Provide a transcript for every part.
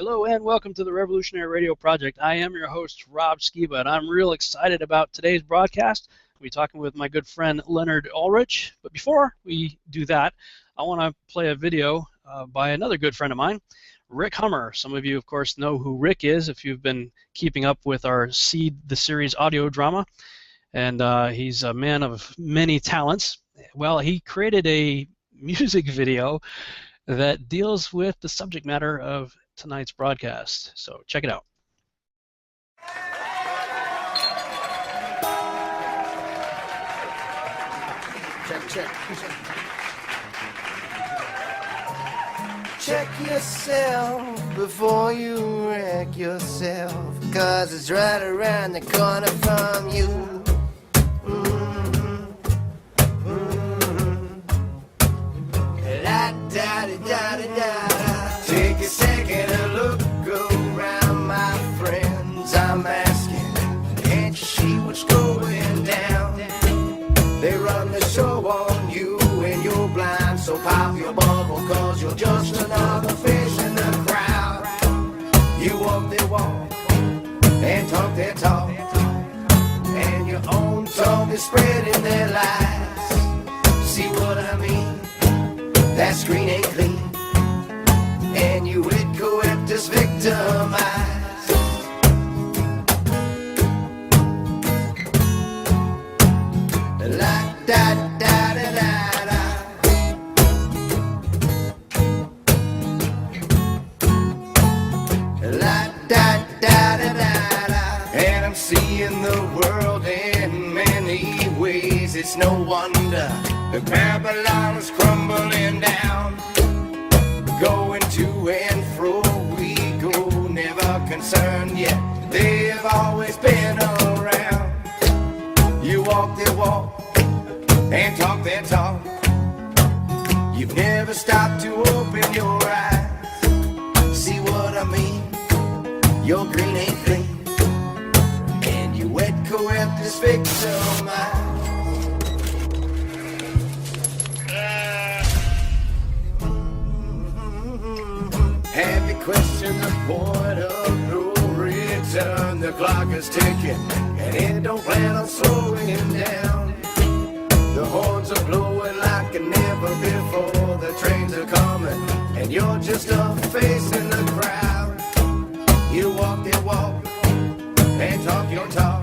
Hello and welcome to the Revolutionary Radio Project. I am your host, Rob Skiba, and I'm real excited about today's broadcast. We'll be talking with my good friend, Leonard Ulrich. But before we do that, I want to play a video by another good friend of mine, Rick Hummer. Some of you, of course, know who Rick is if you've been keeping up with our Seed the Series audio drama. And he's a man of many talents. Well, he created a music video that deals with the subject matter of tonight's broadcast. So check it out. Check yourself before you wreck yourself, 'cause it's right around the corner from you. Take a second and look around, my friends. I'm asking, can't you see what's going down? They run the show on you and you're blind, so pop your bubble, 'cause you're just another fish in the crowd. You walk their walk and talk their talk, and your own tongue is spreading their lies. See what I mean? That screen ain't clean, and you incoeptus victimized. Like da da da da da. Like da da da da da. And I'm seeing the world in many ways. It's no wonder the Babylon is crumbling down. Going to and fro we go, never concerned yet. They've always been around. You walk their walk and talk their talk. You've never stopped to open your eyes. See what I mean? Your green ain't clean, and you wet coeptus victimized. Have you questioned the point of no return? The clock is ticking, and it don't plan on slowing down. The horns are blowing like never before. The trains are coming, and you're just a face in the crowd. You walk their walk and talk your talk,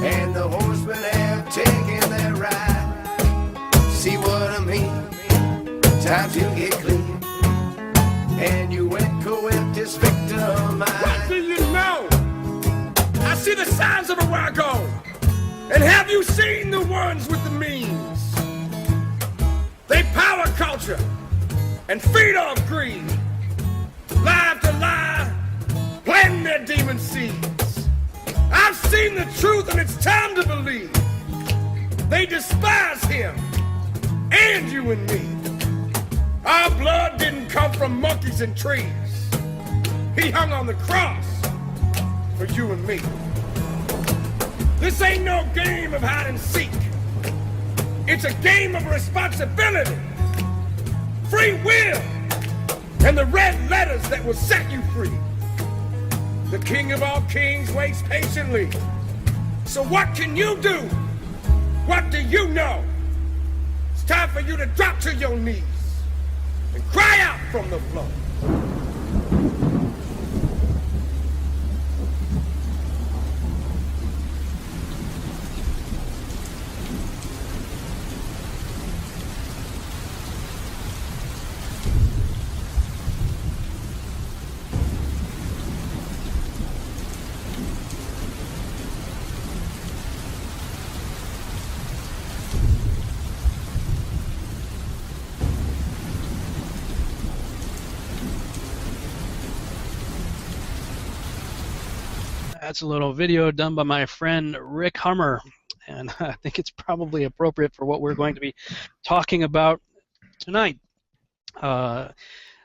and the horsemen have taken their ride. See what I mean? Time to get clean, and you went coeptus victimized. What do you know? I see the signs of a wagon. And have you seen the ones with the means? They power culture and feed off greed. Lie to lie, planting their demon seeds. I've seen the truth and it's time to believe. They despise him and you and me. Our blood didn't come from monkeys and trees. He hung on the cross for you and me. This ain't no game of hide and seek. It's a game of responsibility, free will, and the red letters that will set you free. The King of all kings waits patiently. So what can you do? What do you know? It's time for you to drop to your knees and cry out from the floor. That's a little video done by my friend Rick Hummer, and I think it's probably appropriate for what we're going to be talking about tonight.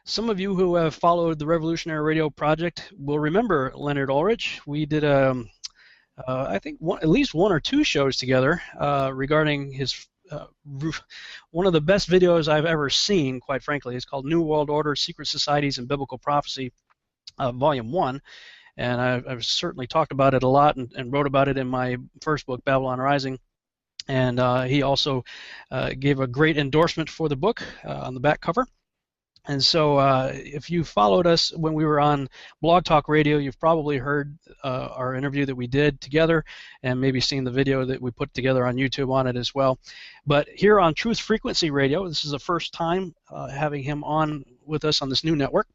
Some of you who have followed the Revolutionary Radio Project will remember Leonard Ulrich. We did I think at least one or two shows together regarding his one of the best videos I've ever seen, quite frankly. It's called New World Order, Secret Societies, and Biblical Prophecy. Volume 1. And I've certainly talked about it a lot and wrote about it in my first book, Babylon Rising. And he also gave a great endorsement for the book on the back cover. And so if you followed us when we were on Blog Talk Radio, you've probably heard our interview that we did together and maybe seen the video that we put together on YouTube on it as well. But here on Truth Frequency Radio, this is the first time having him on with us on this new network.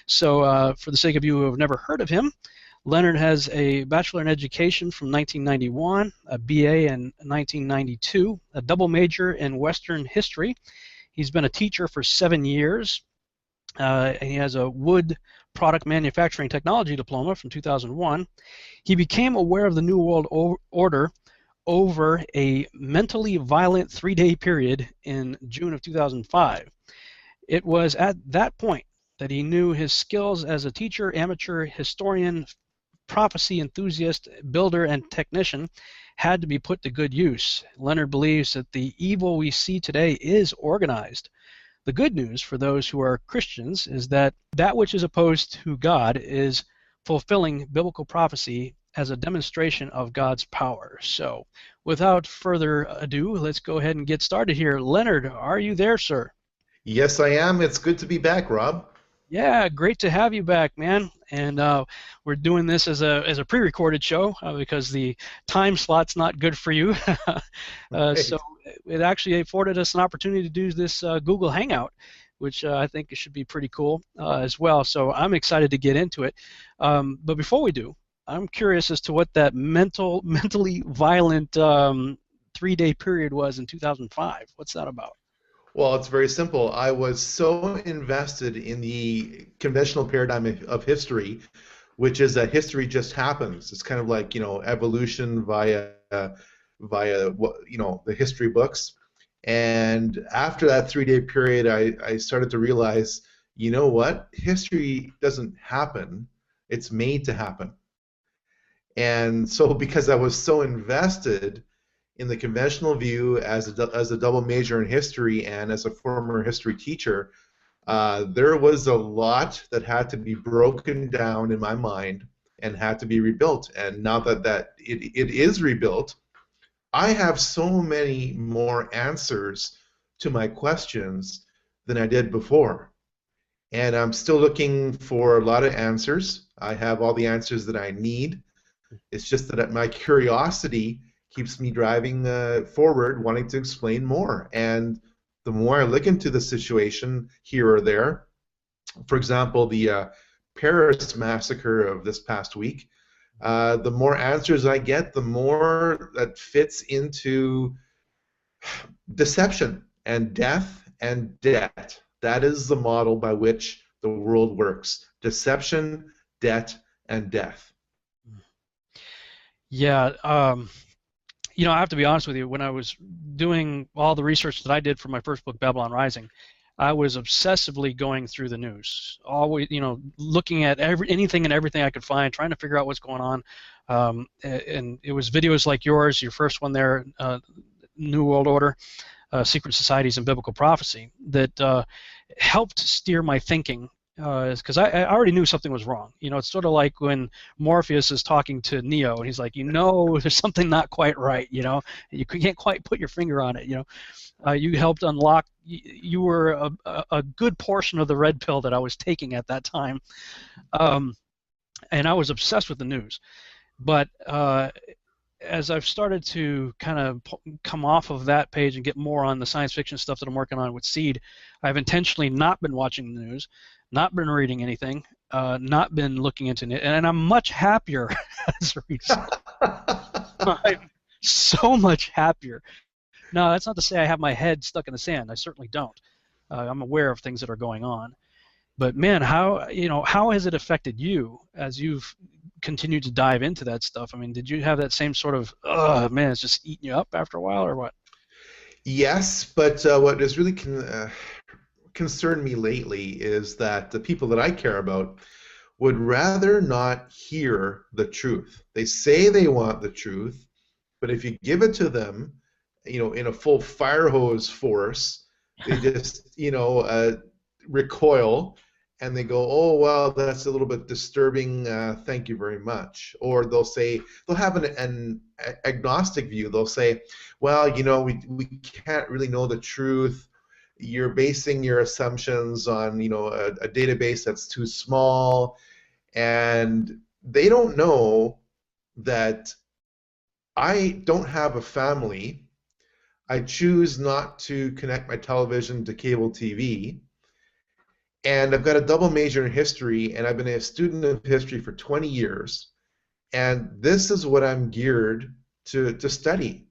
So for the sake of you who have never heard of him, Leonard has a Bachelor in Education from 1991, a BA in 1992, a double major in Western History. He's been a teacher for 7 years. He has a wood product manufacturing technology diploma from 2001. He became aware of the New World Order over a mentally violent 3-day period in June of 2005. It was at that point that he knew his skills as a teacher, amateur, historian, prophecy enthusiast, builder, and technician had to be put to good use. Leonard believes that the evil we see today is organized. The good news for those who are Christians is that that which is opposed to God is fulfilling biblical prophecy as a demonstration of God's power. So, without further ado, let's go ahead and get started here. Leonard, are you there, sir? Yes, I am. It's good to be back, Rob. Yeah, great to have you back, man. And we're doing this as a pre-recorded show because the time slot's not good for you. Right. So it actually afforded us an opportunity to do this Google Hangout, which I think should be pretty cool as well. So I'm excited to get into it. But before we do, I'm curious as to what that mentally violent 3-day period was in 2005. What's that about? Well, it's very simple. I was so invested in the conventional paradigm of history, which is that history just happens. It's kind of like, evolution via the history books. And after that 3-day period, I started to realize, you know what? History doesn't happen. It's made to happen. And so because I was so invested in the conventional view as a double major in history and as a former history teacher, there was a lot that had to be broken down in my mind and had to be rebuilt. And now that it is rebuilt, I have so many more answers to my questions than I did before. And I'm still looking for a lot of answers. I have all the answers that I need. It's just that my curiosity keeps me driving forward, wanting to explain more. And the more I look into the situation here or there, for example, the Paris massacre of this past week, the more answers I get, the more that fits into deception and death and debt. That is the model by which the world works. Deception, debt, and death. Yeah, I have to be honest with you. When I was doing all the research that I did for my first book, Babylon Rising, I was obsessively going through the news, always, looking at anything and everything I could find, trying to figure out what's going on. And it was videos like yours, your first one there, New World Order, Secret Societies and Biblical Prophecy, that helped steer my thinking. Because I already knew something was wrong. It's sort of like when Morpheus is talking to Neo, and he's like, there's something not quite right. You can't quite put your finger on it. You helped unlock. You were a good portion of the red pill that I was taking at that time, and I was obsessed with the news. But as I've started to kind of come off of that page and get more on the science fiction stuff that I'm working on with Seed, I've intentionally not been watching the news, not been reading anything, not been looking into it, and I'm much happier as a result. I'm so much happier. Now, that's not to say I have my head stuck in the sand. I certainly don't. I'm aware of things that are going on. But man, how has it affected you as you've continued to dive into that stuff? I mean, did you have that same sort of, man, it's just eating you up after a while, or what? Yes, but what has really concerned me lately is that the people that I care about would rather not hear the truth. They say they want the truth, but if you give it to them, in a full fire hose force, they just, recoil and they go, oh, well, that's a little bit disturbing, thank you very much. Or they'll have an agnostic view. They'll say, well, we can't really know the truth. You're basing your assumptions on, a database that's too small. And they don't know that I don't have a family. I choose not to connect my television to cable TV. And I've got a double major in history, and I've been a student of history for 20 years. And this is what I'm geared to study.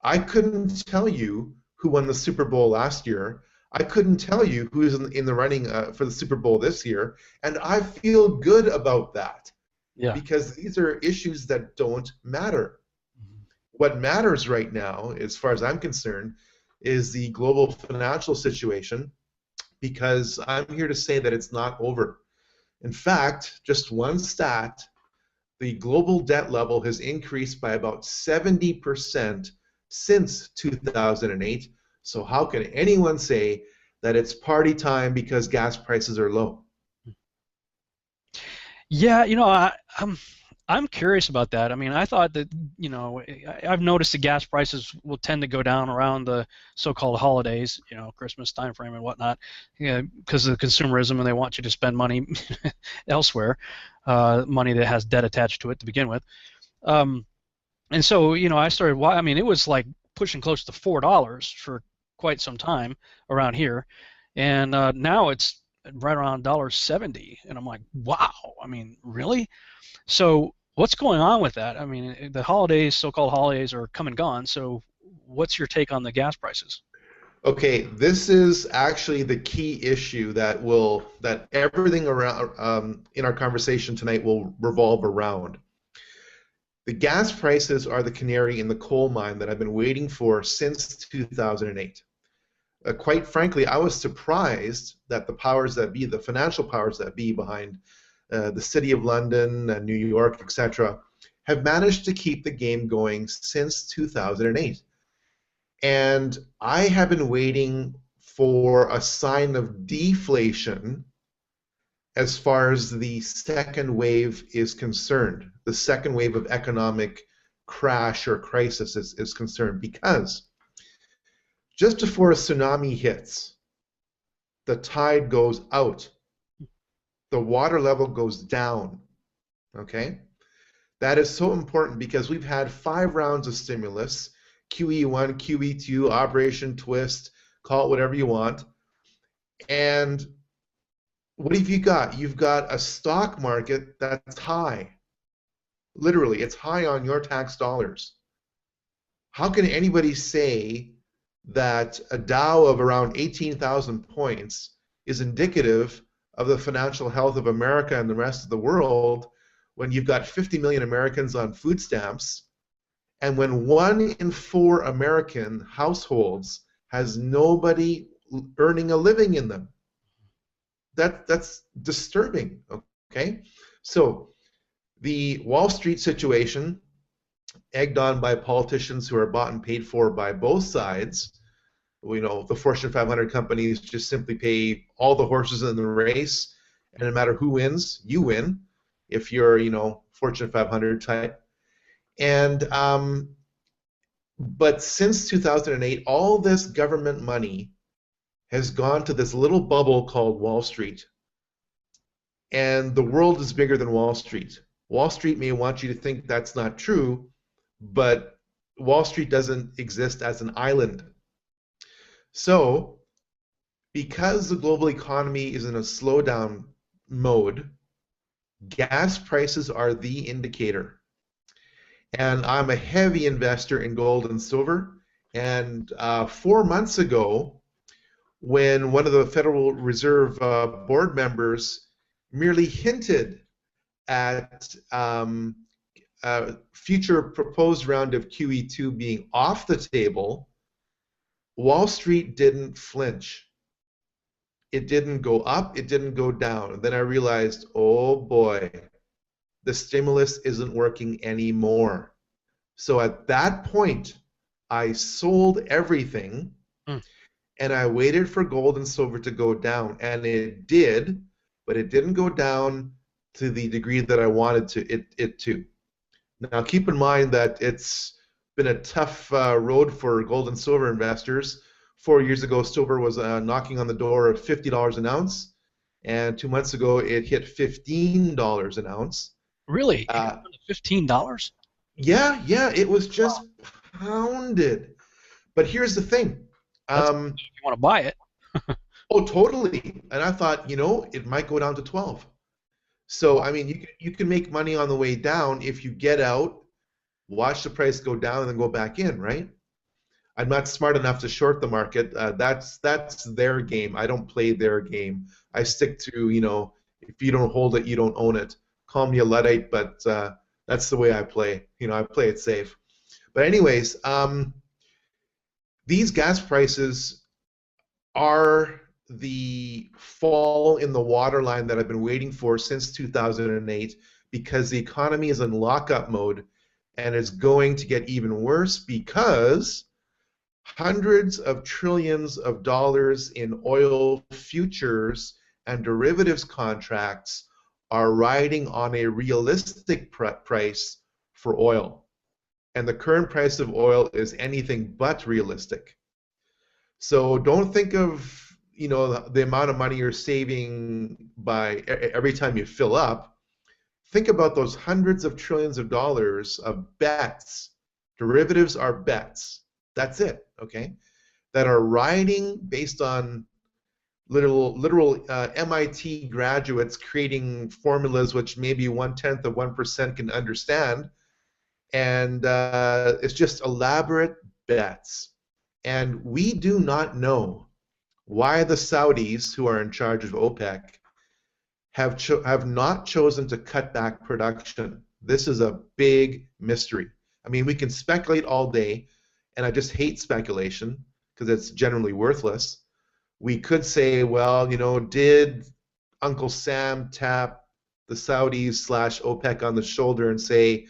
I couldn't tell you who won the Super Bowl last year. I couldn't tell you who's in the running for the Super Bowl this year. And I feel good about that. Yeah. Because these are issues that don't matter. What matters right now, as far as I'm concerned, is the global financial situation, because I'm here to say that it's not over. In fact, just one stat, the global debt level has increased by about 70% since 2008. So how can anyone say that it's party time because gas prices are low? Yeah, I'm curious about that. I mean, I thought that, I've noticed the gas prices will tend to go down around the so-called holidays, Christmas time frame and whatnot, because of the consumerism, and they want you to spend money elsewhere, money that has debt attached to it to begin with. And so, I started, it was like pushing close to $4 for quite some time around here, and now it's right around $1.70, and I'm like, wow, really? So what's going on with that? The holidays, so-called holidays, are come and gone. So what's your take on the gas prices? Okay, this is actually the key issue that everything around in our conversation tonight will revolve around. The gas prices are the canary in the coal mine that I've been waiting for since 2008. Quite frankly, I was surprised that the powers that be, the financial powers that be behind the City of London, New York, etc., have managed to keep the game going since 2008. And I have been waiting for a sign of deflation as far as the second wave is concerned, the second wave of economic crash or crisis is concerned, because just before a tsunami hits, the tide goes out. The water level goes down, okay? That is so important because we've had 5 rounds of stimulus, QE1, QE2, Operation Twist, call it whatever you want. And what have you got? You've got a stock market that's high. Literally, it's high on your tax dollars. How can anybody say that a Dow of around 18,000 points is indicative of the financial health of America and the rest of the world when you've got 50 million Americans on food stamps, and when 1 in 4 American households has nobody earning a living in them? That's disturbing, okay? So the Wall Street situation, egged on by politicians who are bought and paid for by both sides. The Fortune 500 companies just simply pay all the horses in the race, and no matter who wins, you win if you're, Fortune 500 type. And but since 2008, all this government money has gone to this little bubble called Wall Street. And the world is bigger than Wall Street. Wall Street may want you to think that's not true, but Wall Street doesn't exist as an island. So, because the global economy is in a slowdown mode, gas prices are the indicator. And I'm a heavy investor in gold and silver. And 4 months ago, when one of the Federal Reserve board members merely hinted at a future proposed round of QE2 being off the table, Wall Street didn't flinch. It didn't go up, it didn't go down. And then I realized, oh boy, the stimulus isn't working anymore. So at that point, I sold everything and I waited for gold and silver to go down, and it did. but it didn't go down to the degree that I wanted it to. Now, keep in mind that it's been a tough road for gold and silver investors. 4 years ago, silver was knocking on the door of $50 an ounce, and 2 months ago, it hit $15 an ounce. Really? $15? Yeah, it was just pounded. But here's the thing. If you want to buy it. Oh, totally. And I thought, it might go down to 12. So, I mean, you can make money on the way down if you get out, watch the price go down, and then go back in, right? I'm not smart enough to short the market. That's their game. I don't play their game. I stick to, if you don't hold it, you don't own it. Call me a Luddite, but that's the way I play. I play it safe. But anyways, these gas prices are the fall in the waterline that I've been waiting for since 2008, because the economy is in lockup mode, and it's going to get even worse because hundreds of trillions of dollars in oil futures and derivatives contracts are riding on a realistic price for oil. And the current price of oil is anything but realistic. So don't think of the amount of money you're saving by every time you fill up. Think about those hundreds of trillions of dollars of bets. Derivatives are bets. That's it, okay? That are riding based on literal MIT graduates creating formulas which maybe 1/10 of 1% can understand. And it's just elaborate bets. And we do not know why the Saudis, who are in charge of OPEC, have not chosen to cut back production. This is a big mystery. I mean, we can speculate all day, and I just hate speculation because it's generally worthless. We could say, well, did Uncle Sam tap the Saudis / OPEC on the shoulder and say,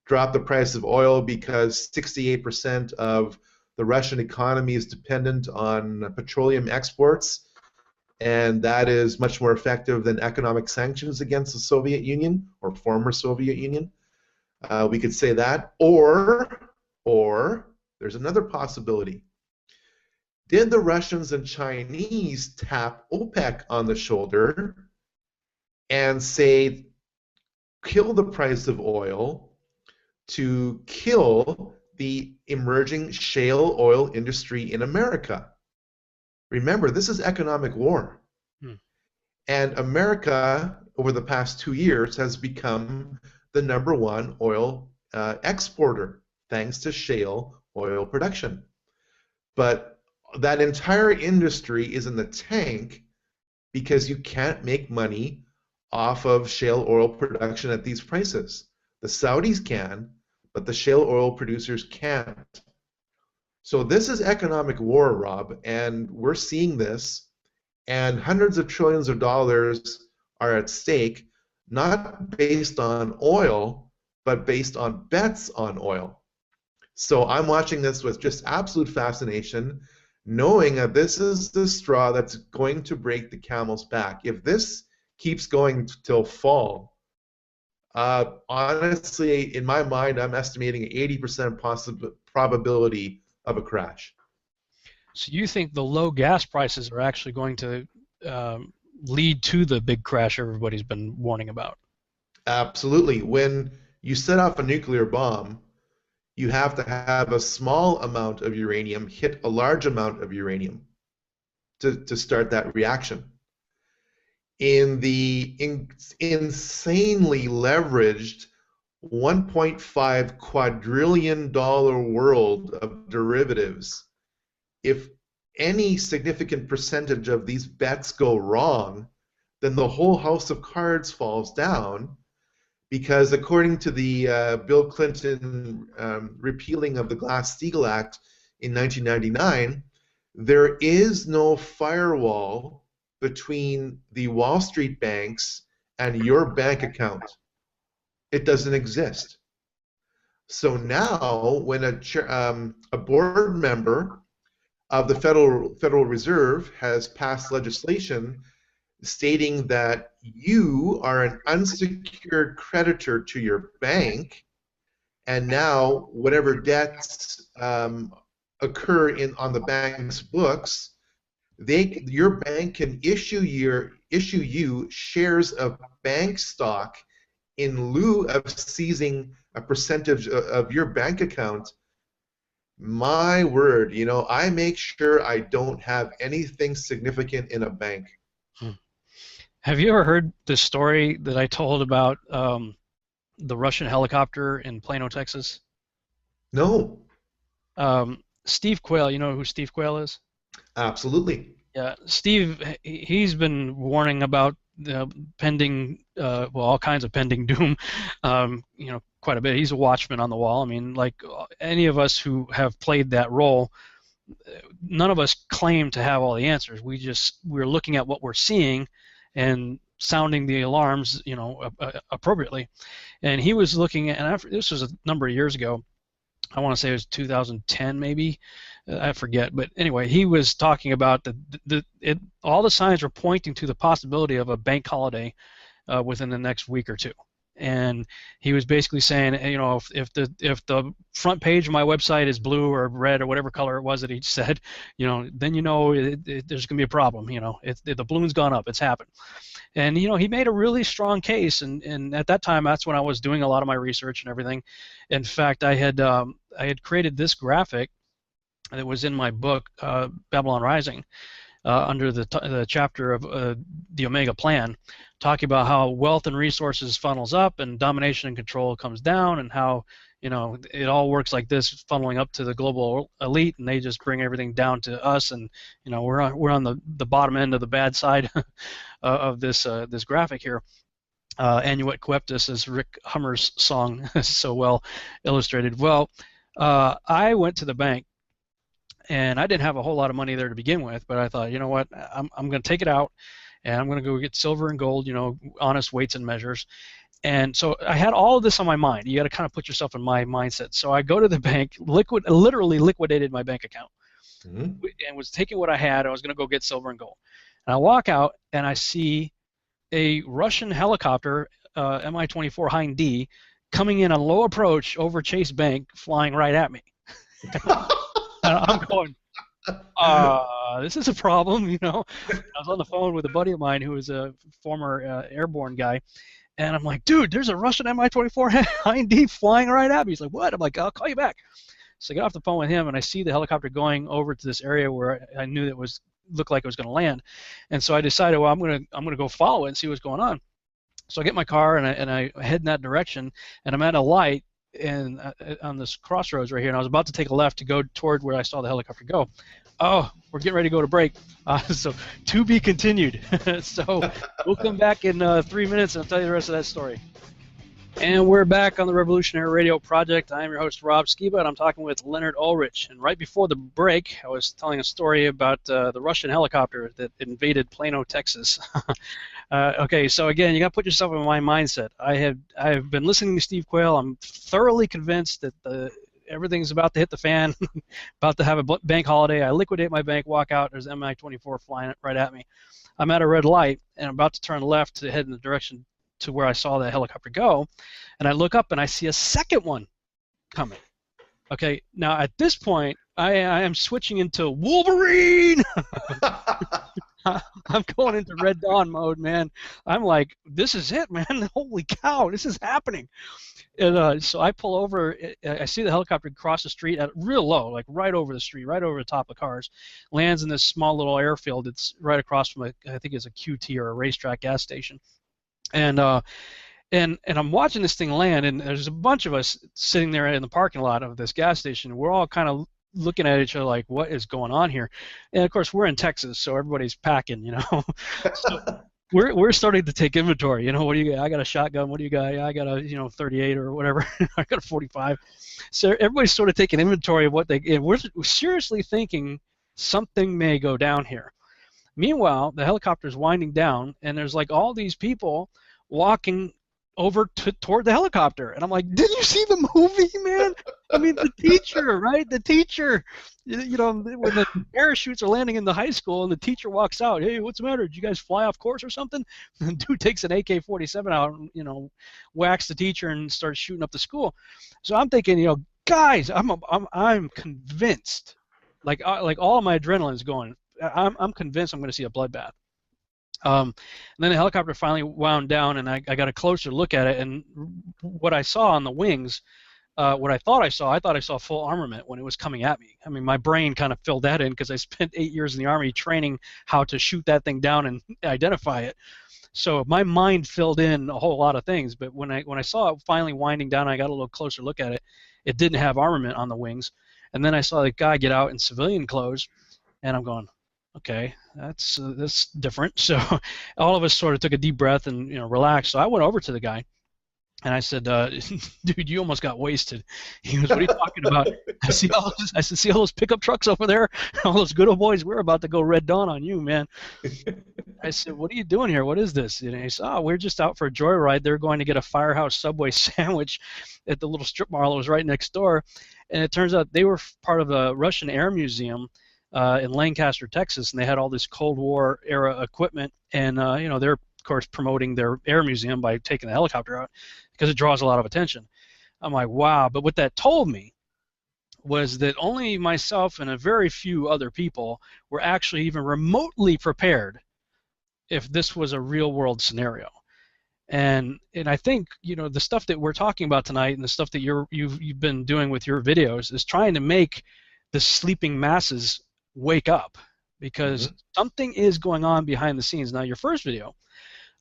drop the price of oil because 68% of the Russian economy is dependent on petroleum exports, and that is much more effective than economic sanctions against the Soviet Union or former Soviet Union. We could say that, or there's another possibility. Did the Russians and Chinese tap OPEC on the shoulder and say, kill the price of oil to kill the emerging shale oil industry in America? Remember, this is economic war. And America, over the past 2 years, has become the #1 oil exporter, thanks to shale oil production. But that entire industry is in the tank because you can't make money off of shale oil production at these prices. The Saudis can, but the shale oil producers can't. So this is economic war, Rob, and we're seeing this, and hundreds of trillions of dollars are at stake, not based on oil, but based on bets on oil. So I'm watching this with just absolute fascination, knowing that this is the straw that's going to break the camel's back. If this keeps going till fall, honestly, in my mind, I'm estimating an 80% probability of a crash. So you think the low gas prices are actually going to lead to the big crash everybody's been warning about? Absolutely. When you set off a nuclear bomb, you have to have a small amount of uranium hit a large amount of uranium to start that reaction. In the insanely leveraged $1.5 quadrillion world of derivatives, if any significant percentage of these bets go wrong, then the whole house of cards falls down, because according to the Bill Clinton repealing of the Glass-Steagall Act in 1999, there is no firewall between the Wall Street banks and your bank account. It doesn't exist. So now when a board member of the Federal Reserve has passed legislation stating that you are an unsecured creditor to your bank, and now whatever debts occur on the bank's books, your bank can issue you shares of bank stock in lieu of seizing a percentage of your bank account. My word, I make sure I don't have anything significant in a bank. Have you ever heard the story that I told about the Russian helicopter in Plano, Texas? No. Steve Quayle, you know who Steve Quayle is? Absolutely. Yeah, Steve, he's been warning about pending, all kinds of pending doom, quite a bit. He's a watchman on the wall. I mean, like any of us who have played that role, none of us claim to have all the answers. We're looking at what we're seeing and sounding the alarms, appropriately. And he was looking at, and this was a number of years ago. I want to say it was 2010, maybe. I forget, but anyway, he was talking about all the signs were pointing to the possibility of a bank holiday within the next week or two. And he was basically saying, if the front page of my website is blue or red or whatever color it was that he said, then there's going to be a problem. The balloon's gone up. It's happened. And he made a really strong case. And at that time, that's when I was doing a lot of my research and everything. In fact, I had created this graphic that was in my book, Babylon Rising, under the chapter of the Omega Plan, talking about how wealth and resources funnels up and domination and control comes down, and how it all works like this, funneling up to the global elite, and they just bring everything down to us, and we're on the bottom end of the bad side of this graphic here. Annuet Coeptus, as Rick Hummer's song so well illustrated. Well, I went to the bank. And I didn't have a whole lot of money there to begin with, but I thought, you know what, I'm going to take it out, and I'm going to go get silver and gold, honest weights and measures. And so I had all of this on my mind. You got to kind of put yourself in my mindset. So I go to the bank, literally liquidated my bank account, and was taking what I had. I was going to go get silver and gold. And I walk out, and I see a Russian helicopter, Mi-24 Hind D, coming in on low approach over Chase Bank, flying right at me. I'm going, this is a problem, I was on the phone with a buddy of mine who was a former airborne guy, and I'm like, dude, there's a Russian Mi-24 Hind D flying right at me. He's like, what? I'm like, I'll call you back. So I get off the phone with him, and I see the helicopter going over to this area where I knew that looked like it was going to land, and so I decided, well, I'm gonna go follow it and see what's going on. So I get my car and I head in that direction, and I'm at a light and on this crossroads right here, and I was about to take a left to go toward where I saw the helicopter go. Oh, we're getting ready to go to break, so to be continued. So we'll come back in 3 minutes and I'll tell you the rest of that story. And we're back on the Revolutionary Radio Project. I am your host, Rob Skiba, and I'm talking with Leonard Ulrich. And right before the break, I was telling a story about the Russian helicopter that invaded Plano, Texas. Okay, so again, you got to put yourself in my mindset. I have been listening to Steve Quayle. I'm thoroughly convinced that everything's about to hit the fan, about to have a bank holiday. I liquidate my bank, walk out. There's Mi-24 flying right at me. I'm at a red light, and I'm about to turn left to head in the direction to where I saw the helicopter go, and I look up and I see a second one coming. Okay, now at this point, I am switching into Wolverine. I'm going into Red Dawn mode, man. I'm like, this is it, man. Holy cow, this is happening. And so I pull over. I see the helicopter cross the street at real low, like right over the street, right over the top of cars. Lands in this small little airfield. It's right across from I think it's a QT or a racetrack gas station. And I'm watching this thing land, and there's a bunch of us sitting there in the parking lot of this gas station. We're all kind of looking at each other like, what is going on here? And of course, we're in Texas, so everybody's packing, So we're starting to take inventory. What do you got? I got a shotgun. What do you got? I got a 38 or whatever. I got a 45. So everybody's sort of taking inventory of what and we're seriously thinking something may go down here. Meanwhile, the helicopter's winding down, and there's like all these people walking over toward the helicopter. And I'm like, did you see the movie, man? I mean, the teacher, right? The teacher, you know, when the parachutes are landing in the high school and the teacher walks out, hey, what's the matter? Did you guys fly off course or something? And the dude takes an AK-47 out and, you know, whacks the teacher and starts shooting up the school. So I'm thinking, you know, guys, I'm convinced, like all of my adrenaline's going. I'm convinced I'm going to see a bloodbath. And then the helicopter finally wound down, and I got a closer look at it, and what I saw on the wings, what I thought I saw full armament when it was coming at me. I mean, my brain kind of filled that in because I spent 8 years in the Army training how to shoot that thing down and identify it. So my mind filled in a whole lot of things, but when I saw it finally winding down, I got a little closer look at it. It didn't have armament on the wings, and then I saw the guy get out in civilian clothes, and I'm going, okay, that's different. So all of us sort of took a deep breath and, you know, relaxed. So I went over to the guy and I said, dude, you almost got wasted. He goes, what are you talking about? I said, see all those pickup trucks over there? All those good old boys, we're about to go Red Dawn on you, man. I said, what are you doing here? What is this? And he said, oh, we're just out for a joyride. They're going to get a Firehouse Subway sandwich at the little strip mall that was right next door. And it turns out they were part of a Russian Air Museum in Lancaster, Texas, and they had all this Cold War era equipment, and you know, they're of course promoting their air museum by taking the helicopter out because it draws a lot of attention. I'm like, wow. But what that told me was that only myself and a very few other people were actually even remotely prepared if this was a real world scenario. And I think, you know, the stuff that we're talking about tonight and the stuff that you've been doing with your videos is trying to make the sleeping masses wake up, because something is going on behind the scenes. Now, your first video,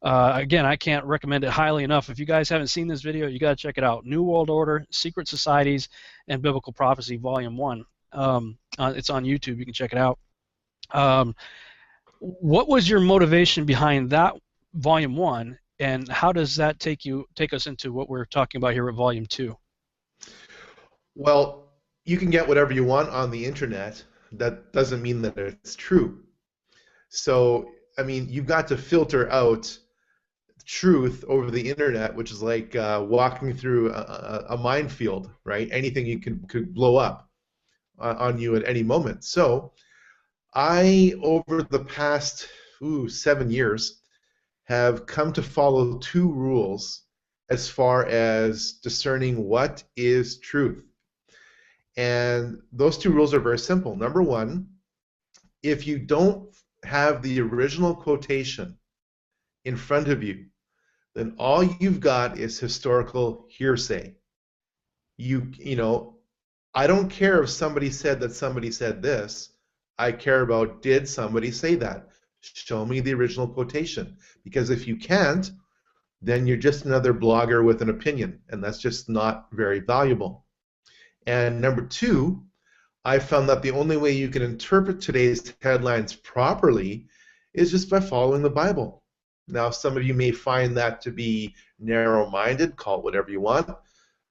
again, I can't recommend it highly enough. If you guys haven't seen this video, you got to check it out. New World Order, Secret Societies, and Biblical Prophecy, Volume 1. It's on YouTube. You can check it out. What was your motivation behind that Volume 1, and how does that take us into what we're talking about here with Volume 2? Well, you can get whatever you want on the internet. That doesn't mean that it's true. So, I mean, you've got to filter out truth over the internet, which is like walking through a minefield, right? Anything you could blow up on you at any moment. So, I, over the past 7 years, have come to follow two rules as far as discerning what is truth. And those two rules are very simple. Number one, if you don't have the original quotation in front of you, then all you've got is historical hearsay. You know, I don't care if somebody said that somebody said this. I care about, did somebody say that? Show me the original quotation. Because if you can't, then you're just another blogger with an opinion, and that's just not very valuable. And number two, I found that the only way you can interpret today's headlines properly is just by following the Bible. Now, some of you may find that to be narrow-minded, call it whatever you want,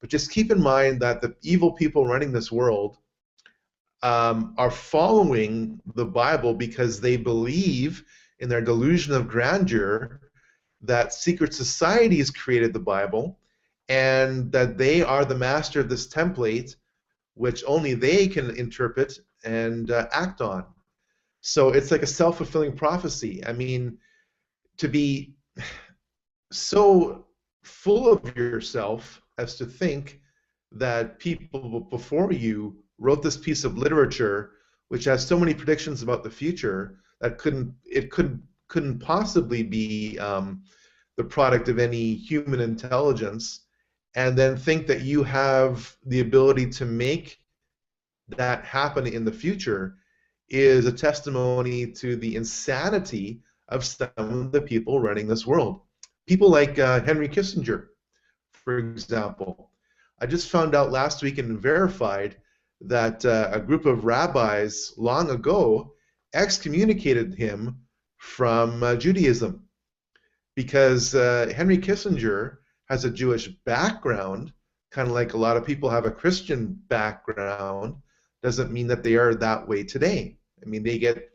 but just keep in mind that the evil people running this world are following the Bible because they believe in their delusion of grandeur that secret societies created the Bible, and that they are the master of this template, which only they can interpret and act on. So it's like a self-fulfilling prophecy. I mean, to be so full of yourself as to think that people before you wrote this piece of literature which has so many predictions about the future that couldn't possibly be the product of any human intelligence, and then think that you have the ability to make that happen in the future is a testimony to the insanity of some of the people running this world. People like Henry Kissinger, for example. I just found out last week and verified that a group of rabbis long ago excommunicated him from Judaism because Henry Kissinger has a Jewish background, kind of like a lot of people have a Christian background. Doesn't mean that they are that way today. I mean, they get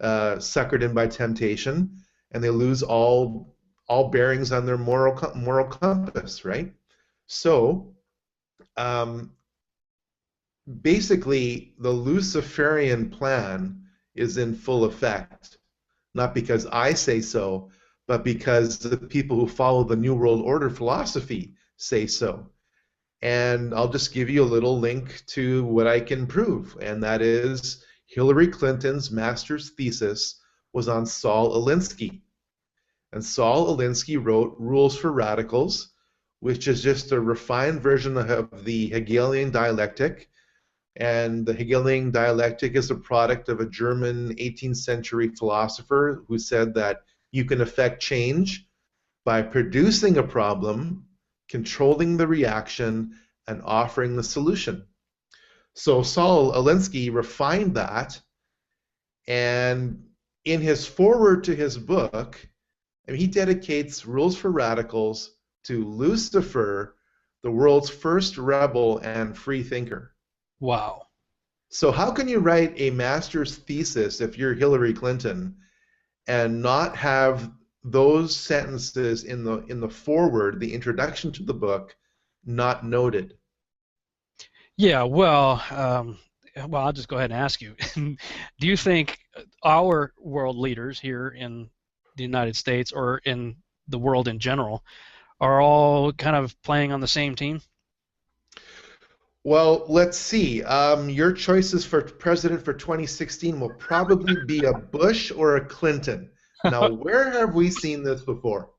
suckered in by temptation, and they lose all all bearings on their moral compass, right? So basically, the Luciferian plan is in full effect, not because I say so, but because the people who follow the New World Order philosophy say so. And I'll just give you a little link to what I can prove, and that is Hillary Clinton's master's thesis was on Saul Alinsky. And Saul Alinsky wrote Rules for Radicals, which is just a refined version of the Hegelian dialectic. And the Hegelian dialectic is a product of a German 18th century philosopher who said that you can affect change by producing a problem, controlling the reaction, and offering the solution. So Saul Alinsky refined that, and in his foreword to his book, he dedicates Rules for Radicals to Lucifer, the world's first rebel and free thinker. Wow. So how can you write a master's thesis if you're Hillary Clinton and not have those sentences in the foreword, the introduction to the book, not noted? Yeah, well, I'll just go ahead and ask you. Do you think our world leaders here in the United States or in the world in general are all kind of playing on the same team? Well, let's see. Your choices for president for 2016 will probably be a Bush or a Clinton. Now, where have we seen this before?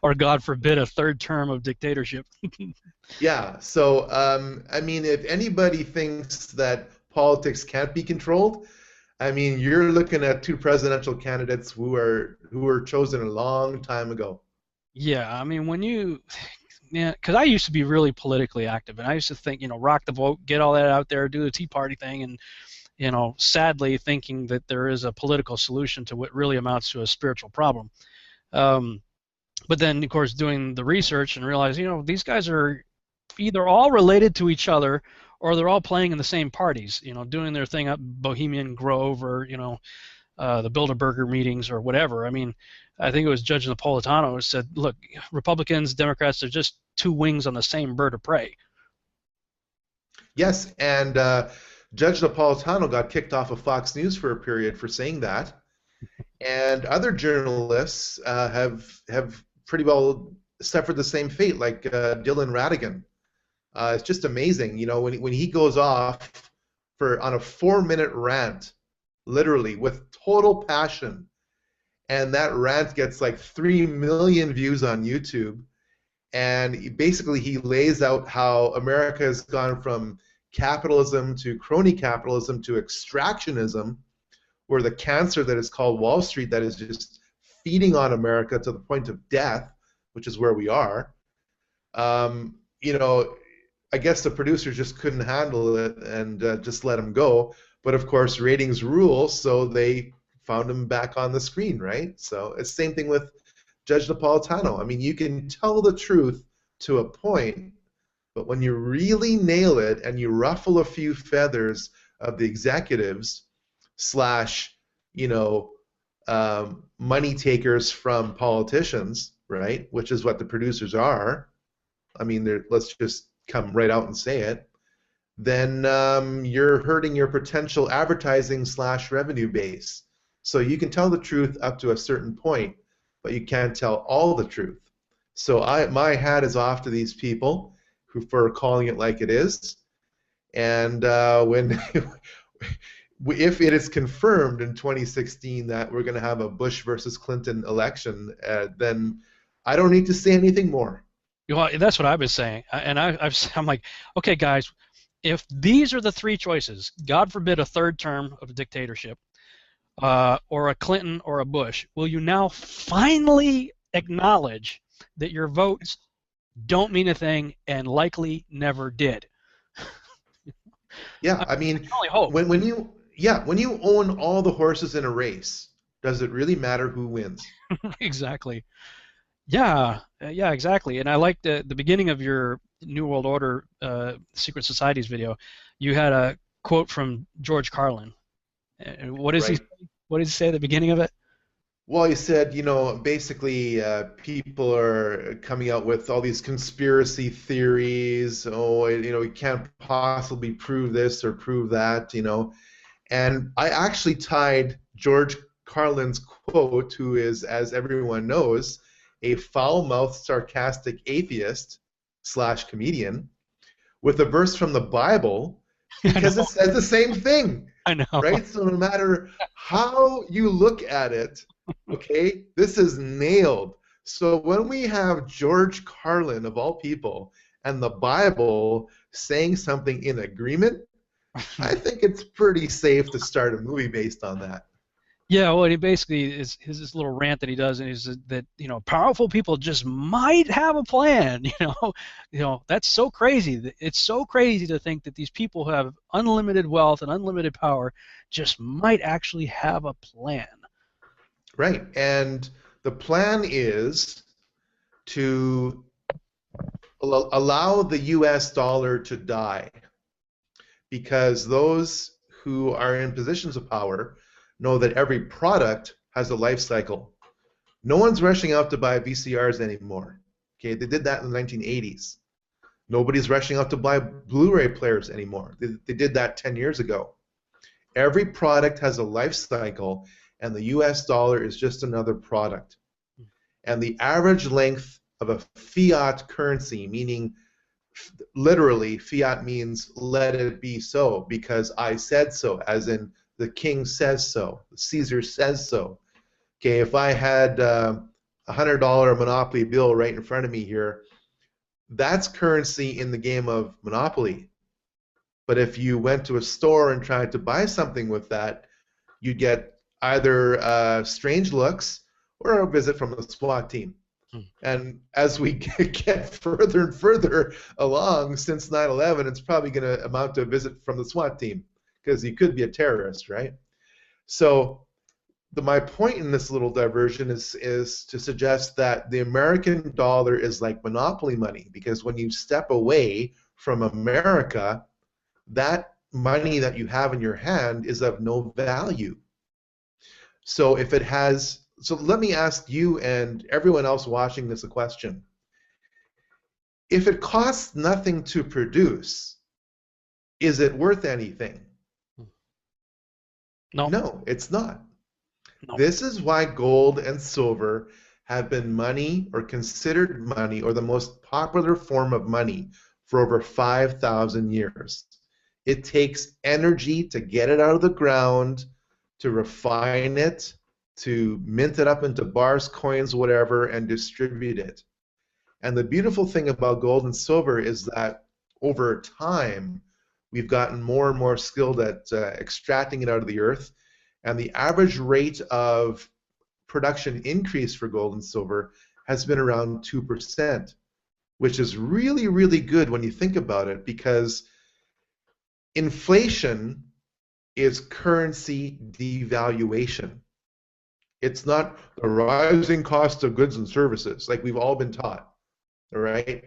Or, God forbid, a third term of dictatorship. Yeah, so, I mean, if anybody thinks that politics can't be controlled, I mean, you're looking at two presidential candidates who were chosen a long time ago. Yeah, I mean, yeah, because I used to be really politically active, and I used to think, rock the vote, get all that out there, do the Tea Party thing, and, sadly thinking that there is a political solution to what really amounts to a spiritual problem. But then, of course, doing the research and realize, these guys are either all related to each other or they're all playing in the same parties, doing their thing up Bohemian Grove or, the Bilderberger meetings or whatever. I mean, I think it was Judge Napolitano who said, look, Republicans, Democrats are just two wings on the same bird of prey. Yes, and Judge Napolitano got kicked off of Fox News for a period for saying that. And other journalists have pretty well suffered the same fate, like Dylan Ratigan. It's just amazing, when he goes off on a 4-minute rant, literally with total passion, and that rant gets like 3 million views on YouTube, and he lays out how America has gone from capitalism to crony capitalism to extractionism, where the cancer that is called Wall Street that is just feeding on America to the point of death, which is where we are. I guess the producers just couldn't handle it and just let him go. But of course, ratings rule, so they found him back on the screen, right? So it's the same thing with Judge Napolitano. I mean, you can tell the truth to a point, but when you really nail it and you ruffle a few feathers of the executives slash, money takers from politicians, right? Which is what the producers are. I mean, let's just come right out and say it. Then you're hurting your potential advertising slash revenue base. So you can tell the truth up to a certain point, but you can't tell all the truth. So my hat is off to these people for calling it like it is. And if it is confirmed in 2016 that we're going to have a Bush versus Clinton election, then I don't need to say anything more. Well, that's what I've been saying, and I'm like, okay, guys, if these are the three choices, God forbid a third term of a dictatorship, or a Clinton or a Bush, will you now finally acknowledge that your votes don't mean a thing and likely never did? Yeah, I mean, only hope. when you own all the horses in a race, does it really matter who wins? Exactly. Yeah, exactly. And I like the beginning of your New World Order Secret Societies video. You had a quote from George Carlin. What does Right. What did he say at the beginning of it? Well, he said, basically, people are coming out with all these conspiracy theories. Oh, we can't possibly prove this or prove that. And I actually tied George Carlin's quote, who is, as everyone knows, a foul-mouthed, sarcastic atheist slash comedian, with a verse from the Bible, because it says the same thing. I know. Right? So no matter how you look at it, okay, this is nailed. So when we have George Carlin, of all people, and the Bible saying something in agreement, I think it's pretty safe to start a movie based on that. Yeah, well, he basically is his little rant that he does, and is that powerful people just might have a plan. That's so crazy. It's so crazy to think that these people who have unlimited wealth and unlimited power just might actually have a plan. Right, and the plan is to allow the U.S. dollar to die, because those who are in positions of power know that every product has a life cycle. No one's rushing out to buy VCRs anymore. Okay, they did that in the 1980s. Nobody's rushing out to buy Blu-ray players anymore. They did that 10 years ago. Every product has a life cycle, and the US dollar is just another product. And the average length of a fiat currency, meaning literally fiat means let it be so because I said so, as in the king says so, Caesar says so. Okay, if I had a $100 Monopoly bill right in front of me here, that's currency in the game of Monopoly. But if you went to a store and tried to buy something with that, you'd get either strange looks or a visit from the SWAT team. And as we get further and further along since 9/11, it's probably going to amount to a visit from the SWAT team, because you could be a terrorist, right? So my point in this little diversion is to suggest that the American dollar is like monopoly money, because when you step away from America, that money that you have in your hand is of no value. So if it has, so let me ask you and everyone else watching this a question. If it costs nothing to produce, is it worth anything? No. No, it's not. No. This is why gold and silver have been money, or considered money, or the most popular form of money for over 5,000 years. It takes energy to get it out of the ground, to refine it, to mint it up into bars, coins, whatever, and distribute it. And the beautiful thing about gold and silver is that over time, we've gotten more and more skilled at extracting it out of the earth. And the average rate of production increase for gold and silver has been around 2%, which is really, really good when you think about it, because inflation is currency devaluation. It's not the rising cost of goods and services like we've all been taught, all right?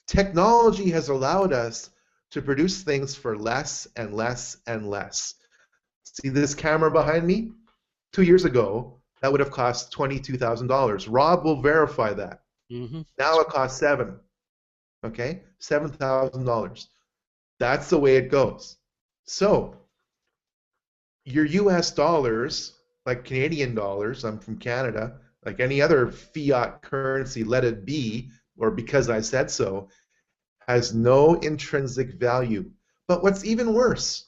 Technology has allowed us to produce things for less and less and less. See this camera behind me? 2 years ago, that would have cost $22,000. Rob will verify that. Mm-hmm. Now it costs $7,000. Okay, $7,000. That's the way it goes. So your US dollars, like Canadian dollars, I'm from Canada, like any other fiat currency, let it be, or because I said so, has no intrinsic value. But what's even worse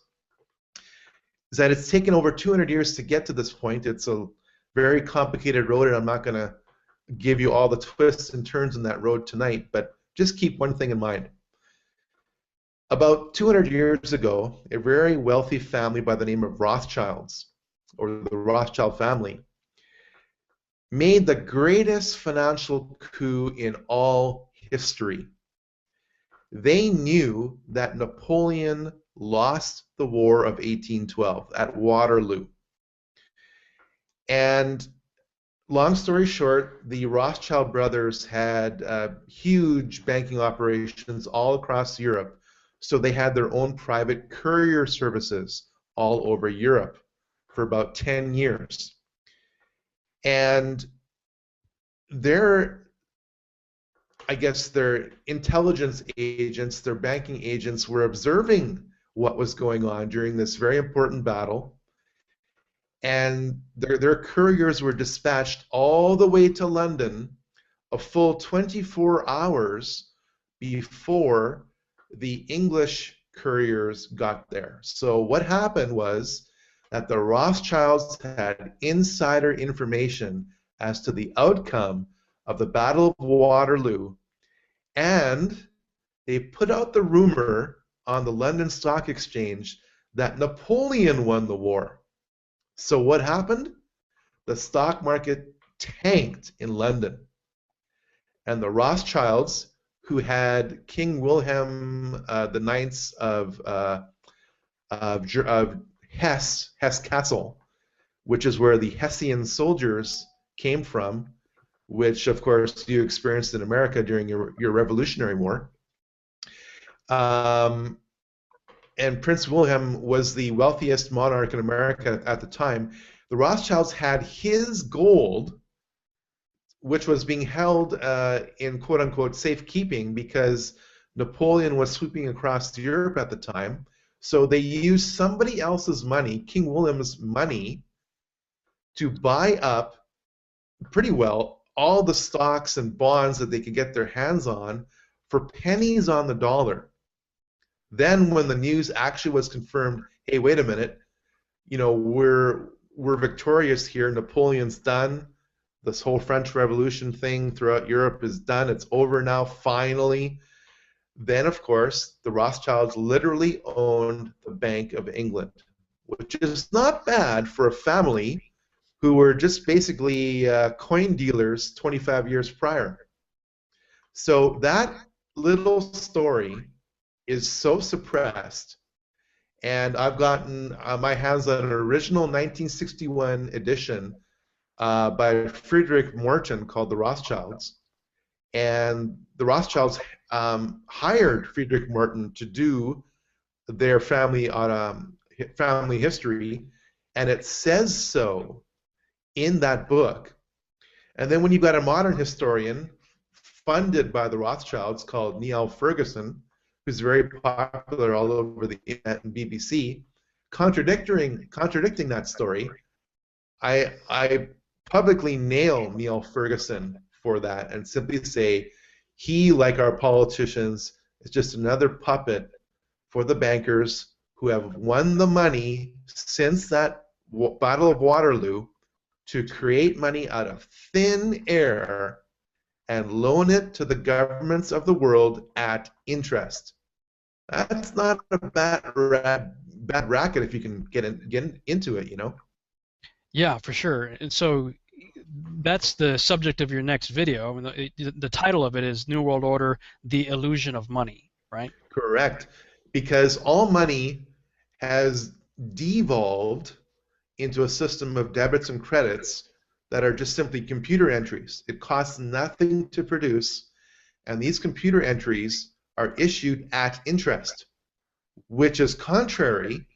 is that it's taken over 200 years to get to this point. It's a very complicated road, and I'm not going to give you all the twists and turns in that road tonight, but just keep one thing in mind. About 200 years ago, a very wealthy family by the name of Rothschilds, or the Rothschild family, made the greatest financial coup in all history. They knew that Napoleon lost the War of 1812 at Waterloo. And long story short, the Rothschild brothers had huge banking operations all across Europe. So they had their own private courier services all over Europe for about 10 years. And their, I guess their intelligence agents, their banking agents were observing what was going on during this very important battle. And their couriers were dispatched all the way to London a full 24 hours before the English couriers got there. So what happened was that the Rothschilds had insider information as to the outcome of the Battle of Waterloo, and they put out the rumor on the London Stock Exchange that Napoleon won the war. So what happened? The stock market tanked in London. And the Rothschilds, who had King Wilhelm the Ninth of Hesse Castle, which is where the Hessian soldiers came from, which of course you experienced in America during your Revolutionary War. And Prince Wilhelm was the wealthiest monarch in America at the time. The Rothschilds had his gold, which was being held in quote-unquote safekeeping because Napoleon was sweeping across Europe at the time. So they used somebody else's money, King William's money, to buy up pretty well all the stocks and bonds that they could get their hands on for pennies on the dollar. Then when the news actually was confirmed, hey, wait a minute, you know, we're victorious here, Napoleon's done, this whole French Revolution thing throughout Europe is done, it's over now, finally. Then, of course, the Rothschilds literally owned the Bank of England, which is not bad for a family who were just basically coin dealers 25 years prior. So that little story is so suppressed, and I've gotten my hands on an original 1961 edition by Friedrich Morton called The Rothschilds, and the Rothschilds hired Friedrich Morton to do their family history, and it says so in that book. And then when you've got a modern historian funded by the Rothschilds called Niall Ferguson, who's very popular all over the internet and BBC, contradicting that story, I publicly nail Niall Ferguson for that and simply say he, like our politicians, is just another puppet for the bankers who have won the money since that Battle of Waterloo to create money out of thin air and loan it to the governments of the world at interest. That's not a bad racket if you can get into it, you know? Yeah, for sure. And so that's the subject of your next video. I mean, the title of it is New World Order, The Illusion of Money, right? Correct. Because all money has devolved into a system of debits and credits that are just simply computer entries. It costs nothing to produce, and these computer entries are issued at interest, which is contrary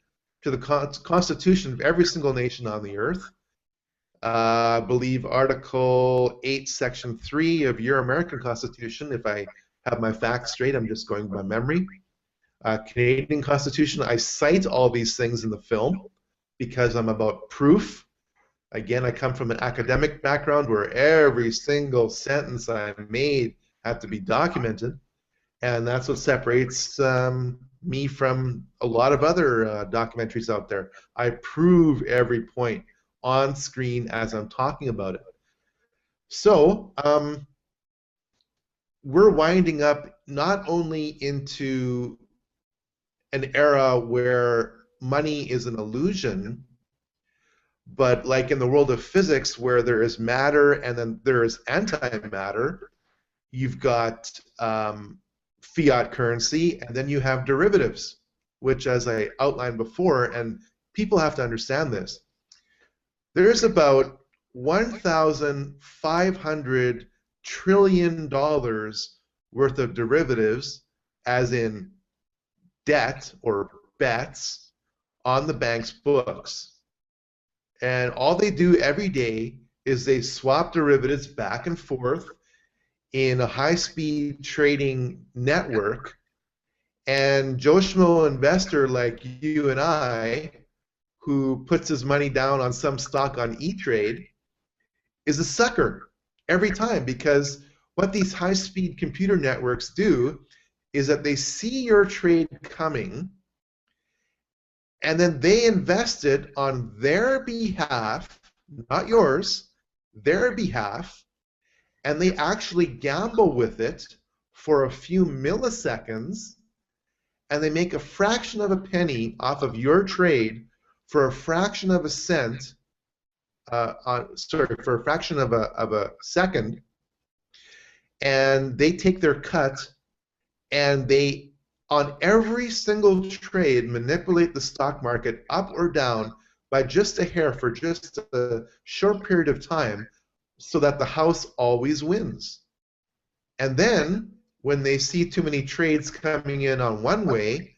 to the constitution of every single nation on the earth. I believe Article 8, Section 3 of your American Constitution, if I have my facts straight, I'm just going by memory. Canadian Constitution, I cite all these things in the film because I'm about proof. Again, I come from an academic background where every single sentence I made had to be documented, and that's what separates me from a lot of other documentaries out there. I prove every point on screen as I'm talking about it. So we're winding up not only into an era where money is an illusion, but like in the world of physics where there is matter and then there is antimatter, you've got fiat currency, and then you have derivatives, which, as I outlined before, and people have to understand this, there's about $1,500 trillion worth of derivatives, as in debt or bets, on the bank's books. And all they do every day is they swap derivatives back and forth in a high-speed trading network, and Joe Schmo investor like you and I, who puts his money down on some stock on E-Trade, is a sucker every time, because what these high-speed computer networks do is that they see your trade coming, and then they invest it on their behalf, not yours, their behalf, and they actually gamble with it for a few milliseconds, and they make a fraction of a penny off of your trade for a fraction of a cent, for a fraction of a second, and they take their cut, and they, on every single trade, manipulate the stock market up or down by just a hair for just a short period of time, so that the house always wins. And then, when they see too many trades coming in on one way,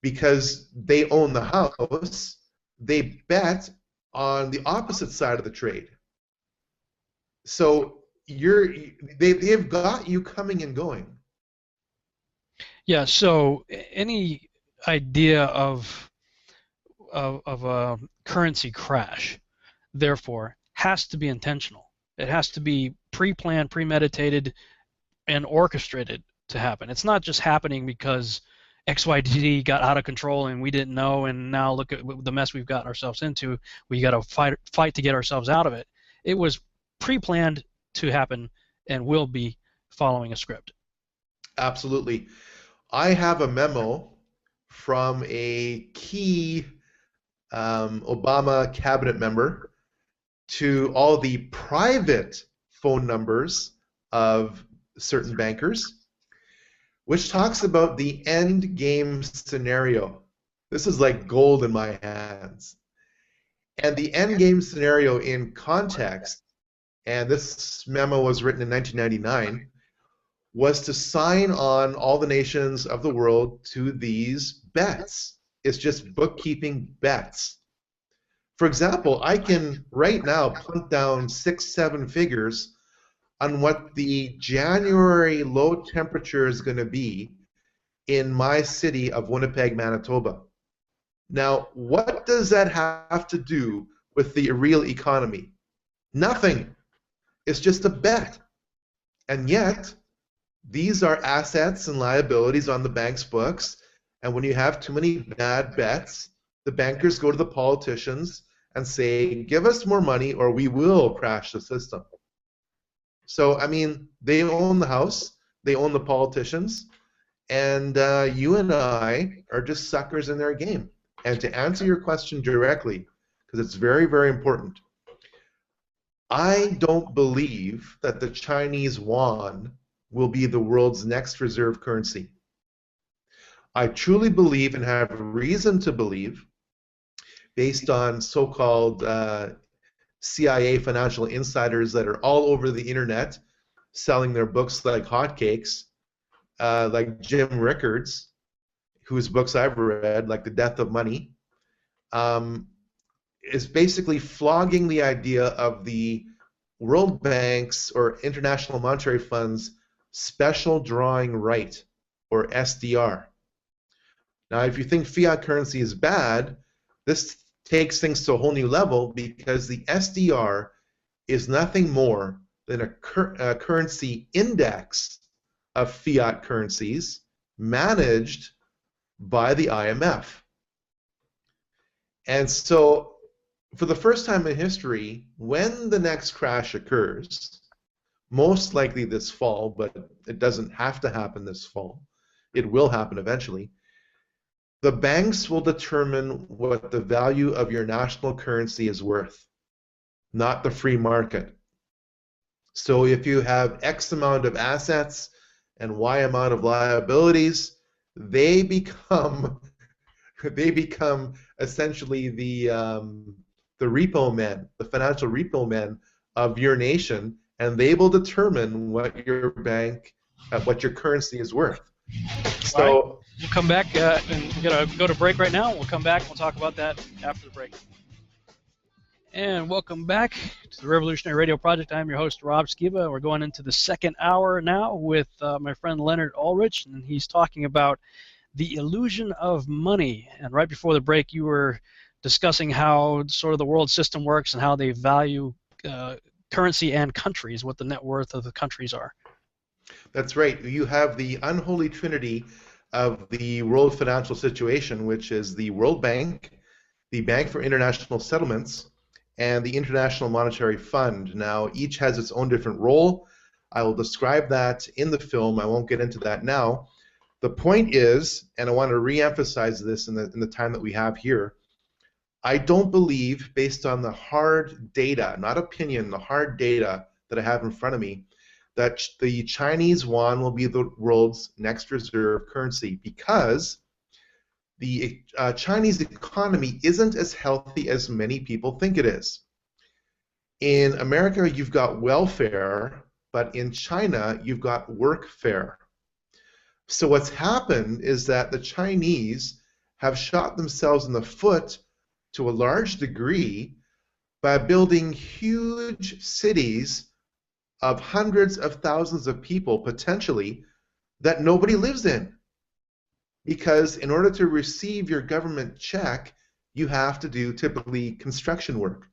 because they own the house, they bet on the opposite side of the trade. So they've got you coming and going. Yeah. So any idea of a currency crash, therefore, has to be intentional. It has to be pre-planned, premeditated, and orchestrated to happen. It's not just happening because XYZ got out of control and we didn't know, and now look at the mess we've gotten ourselves into. We got to fight to get ourselves out of it. It was pre-planned to happen and will be following a script. Absolutely. I have a memo from a key Obama cabinet member to all the private phone numbers of certain bankers, which talks about the end game scenario. This is like gold in my hands. And the end game scenario in context, and this memo was written in 1999, was to sign on all the nations of the world to these bets. It's just bookkeeping bets. For example, I can right now punt down 6-7 figures on what the January low temperature is going to be in my city of Winnipeg, Manitoba. Now, what does that have to do with the real economy? Nothing. It's just a bet. And yet, these are assets and liabilities on the bank's books, and when you have too many bad bets, the bankers go to the politicians and say, give us more money or we will crash the system. So, I mean, they own the house, they own the politicians, and you and I are just suckers in their game. And to answer your question directly, because it's very, very important, I don't believe that the Chinese yuan will be the world's next reserve currency. I truly believe, and have reason to believe, based on so-called CIA financial insiders that are all over the internet selling their books like hotcakes, like Jim Rickards, whose books I've read, like The Death of Money, is basically flogging the idea of the World Bank's or International Monetary Fund's special drawing right, or SDR. Now, if you think fiat currency is bad, this takes things to a whole new level, because the SDR is nothing more than a currency index of fiat currencies managed by the IMF. And so, for the first time in history, when the next crash occurs, most likely this fall, but it doesn't have to happen this fall, it will happen eventually, the banks will determine what the value of your national currency is worth, not the free market. So if you have X amount of assets and Y amount of liabilities, they become essentially the repo men, the financial repo men of your nation, and they will determine what your bank, what your currency is worth. So we'll come back, and we're going to go to break right now. We'll come back and we'll talk about that after the break. And welcome back to the Revolutionary Radio Project. I'm your host, Rob Skiba. We're going into the second hour now with my friend Leonard Ulrich, and he's talking about the illusion of money. And right before the break, you were discussing how sort of the world system works and how they value currency and countries, what the net worth of the countries are. That's right. You have the unholy trinity of the world financial situation, which is the World Bank, the Bank for International Settlements, and the International Monetary Fund. Now, each has its own different role. I will describe that in the film. I won't get into that now. The point is, and I want to re-emphasize this in the time that we have here, I don't believe, based on the hard data, not opinion, the hard data that I have in front of me, that the Chinese yuan will be the world's next reserve currency, because the Chinese economy isn't as healthy as many people think it is. In America, you've got welfare, but in China, you've got workfare. So what's happened is that the Chinese have shot themselves in the foot to a large degree by building huge cities of hundreds of thousands of people, potentially, that nobody lives in. Because in order to receive your government check, you have to do typically construction work.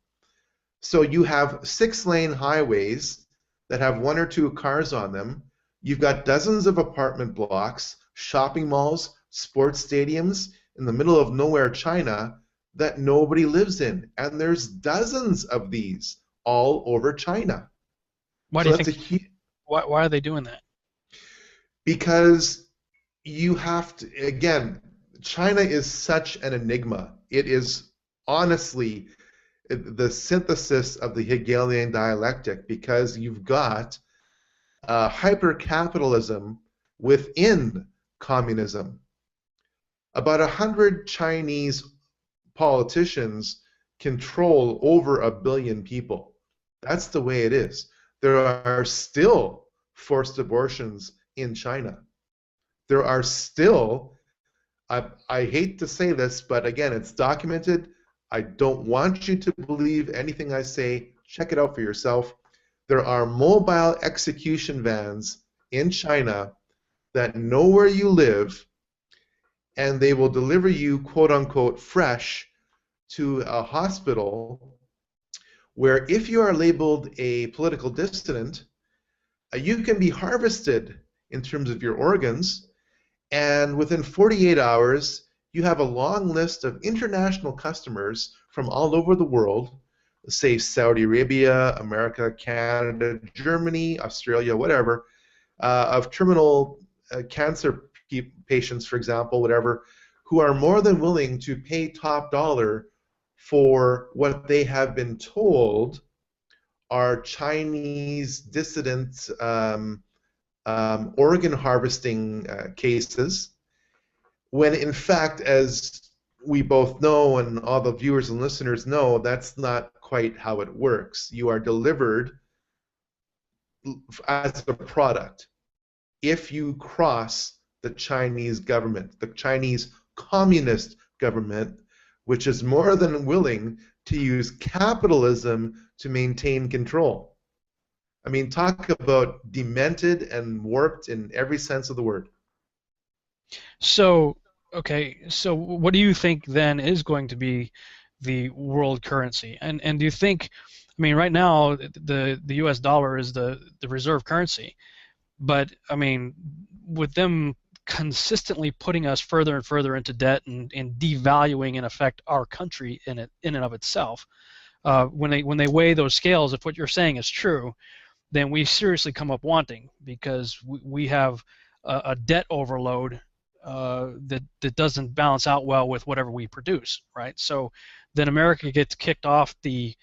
So you have 6-lane highways that have 1 or 2 cars on them. You've got dozens of apartment blocks, shopping malls, sports stadiums in the middle of nowhere China that nobody lives in. And there's dozens of these all over China. Why do you think? Why are they doing that? Because you have to, again, China is such an enigma. It is honestly the synthesis of the Hegelian dialectic, because you've got hyper-capitalism within communism. About 100 Chinese politicians control over 1 billion people. That's the way it is. There are still forced abortions in China. There are still, I hate to say this, but again, it's documented. I don't want you to believe anything I say. Check it out for yourself. There are mobile execution vans in China that know where you live, and they will deliver you, quote unquote, fresh to a hospital where, if you are labeled a political dissident, you can be harvested in terms of your organs, and within 48 hours, you have a long list of international customers from all over the world, say Saudi Arabia, America, Canada, Germany, Australia, whatever, of terminal cancer patients, for example, whatever, who are more than willing to pay top dollar for what they have been told are Chinese dissident organ harvesting cases, when in fact, as we both know and all the viewers and listeners know, that's not quite how it works. You are delivered as a product if you cross the Chinese government, the Chinese communist government, which is more than willing to use capitalism to maintain control. I mean, talk about demented and warped in every sense of the word. So, okay, so what do you think then is going to be the world currency? And do you think, I mean, right now the US dollar is the reserve currency, but I mean, with them consistently putting us further and further into debt and devaluing in effect our country in and of itself, when they weigh those scales, if what you're saying is true, then we seriously come up wanting, because we have a debt overload that doesn't balance out well with whatever we produce, right? So then America gets kicked off the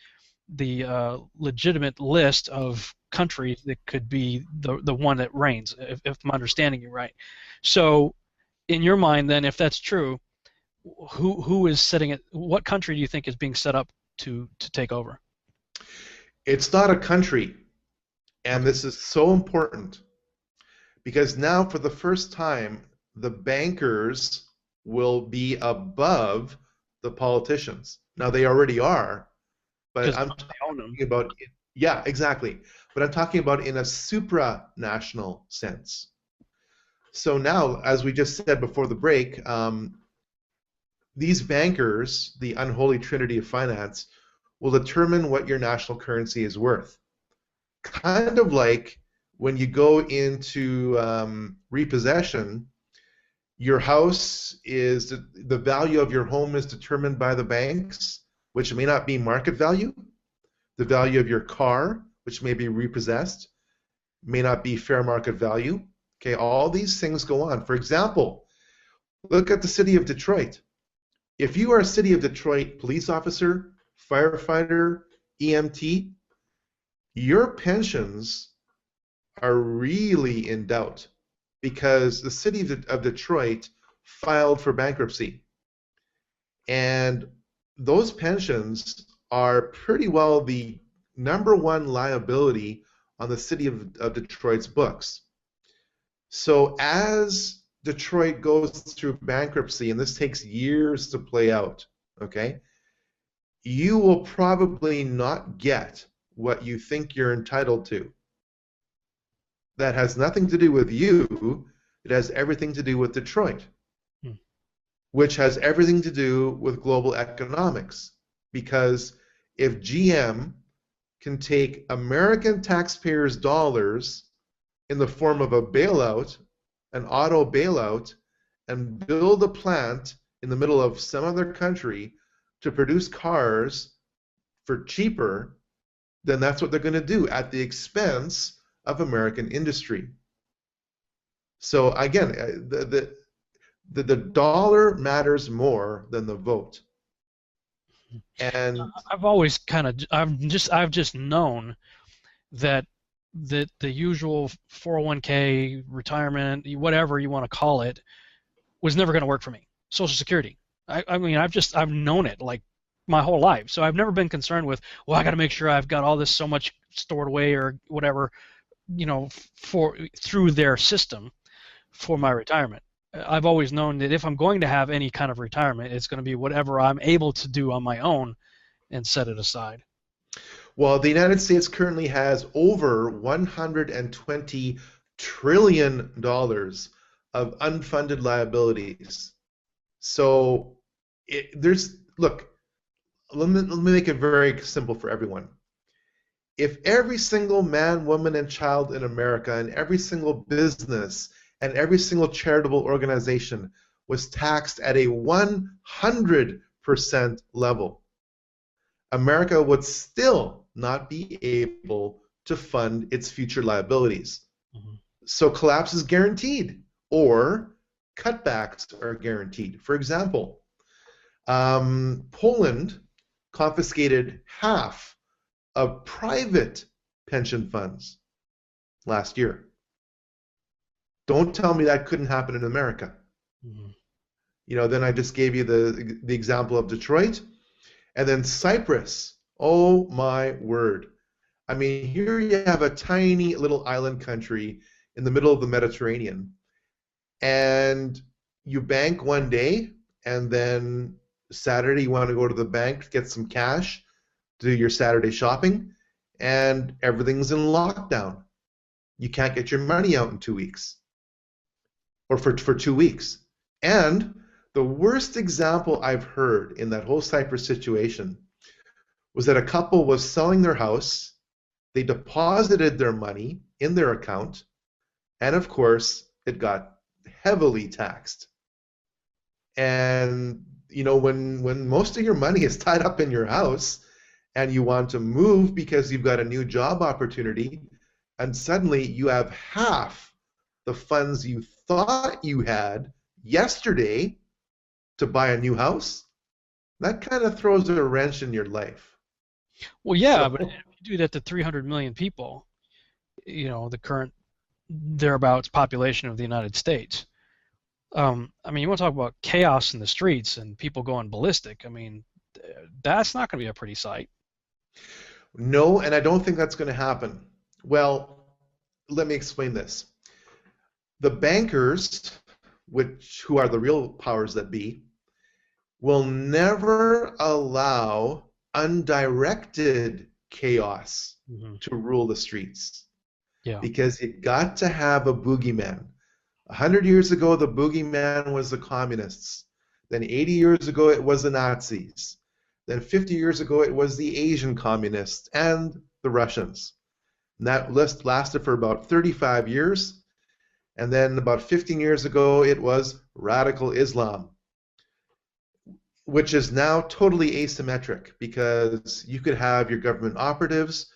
legitimate list of countries that could be the one that reigns, if I'm understanding you right. So in your mind then, if that's true, who is setting it? What country do you think is being set up to take over? It's not a country. And this is so important, because now for the first time, the bankers will be above the politicians. Now they already are, But I'm they own them. talking about, yeah, exactly. But I'm talking about in a supranational sense. So now, as we just said before the break, these bankers, the unholy trinity of finance, will determine what your national currency is worth. Kind of like when you go into repossession, your house is, the value of your home is determined by the banks, which may not be market value. The value of your car, which may be repossessed, may not be fair market value. Okay, all these things go on. For example, look at the city of Detroit. If you are a city of Detroit police officer, firefighter, EMT, your pensions are really in doubt because the city of Detroit filed for bankruptcy. And those pensions are pretty well the #1 liability on the city of Detroit's books. So as Detroit goes through bankruptcy, and this takes years to play out, okay, you will probably not get what you think you're entitled to. That has nothing to do with you. It has everything to do with Detroit, which has everything to do with global economics. Because if GM can take American taxpayers' dollars in the form of a bailout, an auto bailout, and build a plant in the middle of some other country to produce cars for cheaper, then that's what they're going to do at the expense of American industry. So again, the dollar matters more than the vote. And I've just known that the usual 401k, retirement, whatever you want to call it, was never going to work for me. Social Security. I mean, I've known it like my whole life. So I've never been concerned with, well, I got to make sure I've got all this so much stored away or whatever, through their system for my retirement. I've always known that if I'm going to have any kind of retirement, it's going to be whatever I'm able to do on my own and set it aside. Well, the United States currently has over $120 trillion of unfunded liabilities. So look, let me make it very simple for everyone. If every single man, woman, and child in America, and every single business, and every single charitable organization was taxed at a 100% level, America would still not be able to fund its future liabilities. Mm-hmm. So collapse is guaranteed, or cutbacks are guaranteed. For example, Poland confiscated half of private pension funds last year. Don't tell me that couldn't happen in America. Mm-hmm. Then I just gave you the example of Detroit. And then Cyprus. Oh my word. I mean, here you have a tiny little island country in the middle of the Mediterranean. And you bank one day, and then Saturday you want to go to the bank to get some cash, do your Saturday shopping, and everything's in lockdown. You can't get your money out in 2 weeks. Or for 2 weeks. And the worst example I've heard in that whole Cyprus situation was that a couple was selling their house, they deposited their money in their account, and of course, it got heavily taxed. And, when most of your money is tied up in your house, and you want to move because you've got a new job opportunity, and suddenly you have half the funds you thought you had yesterday to buy a new house, that kind of throws a wrench in your life. Well, yeah, but if you do that to 300 million people, the current thereabouts population of the United States, I mean, you want to talk about chaos in the streets and people going ballistic. I mean, that's not going to be a pretty sight. No, and I don't think that's going to happen. Well, let me explain this. The bankers, who are the real powers that be, will never allow undirected chaos Mm-hmm. to rule the streets. Yeah. Because it got to have a boogeyman. 100 years ago, the boogeyman was the communists. Then 80 years ago, it was the Nazis. Then 50 years ago, it was the Asian communists and the Russians. And that list lasted for about 35 years. And then about 15 years ago, it was radical Islam, which is now totally asymmetric because you could have your government operatives,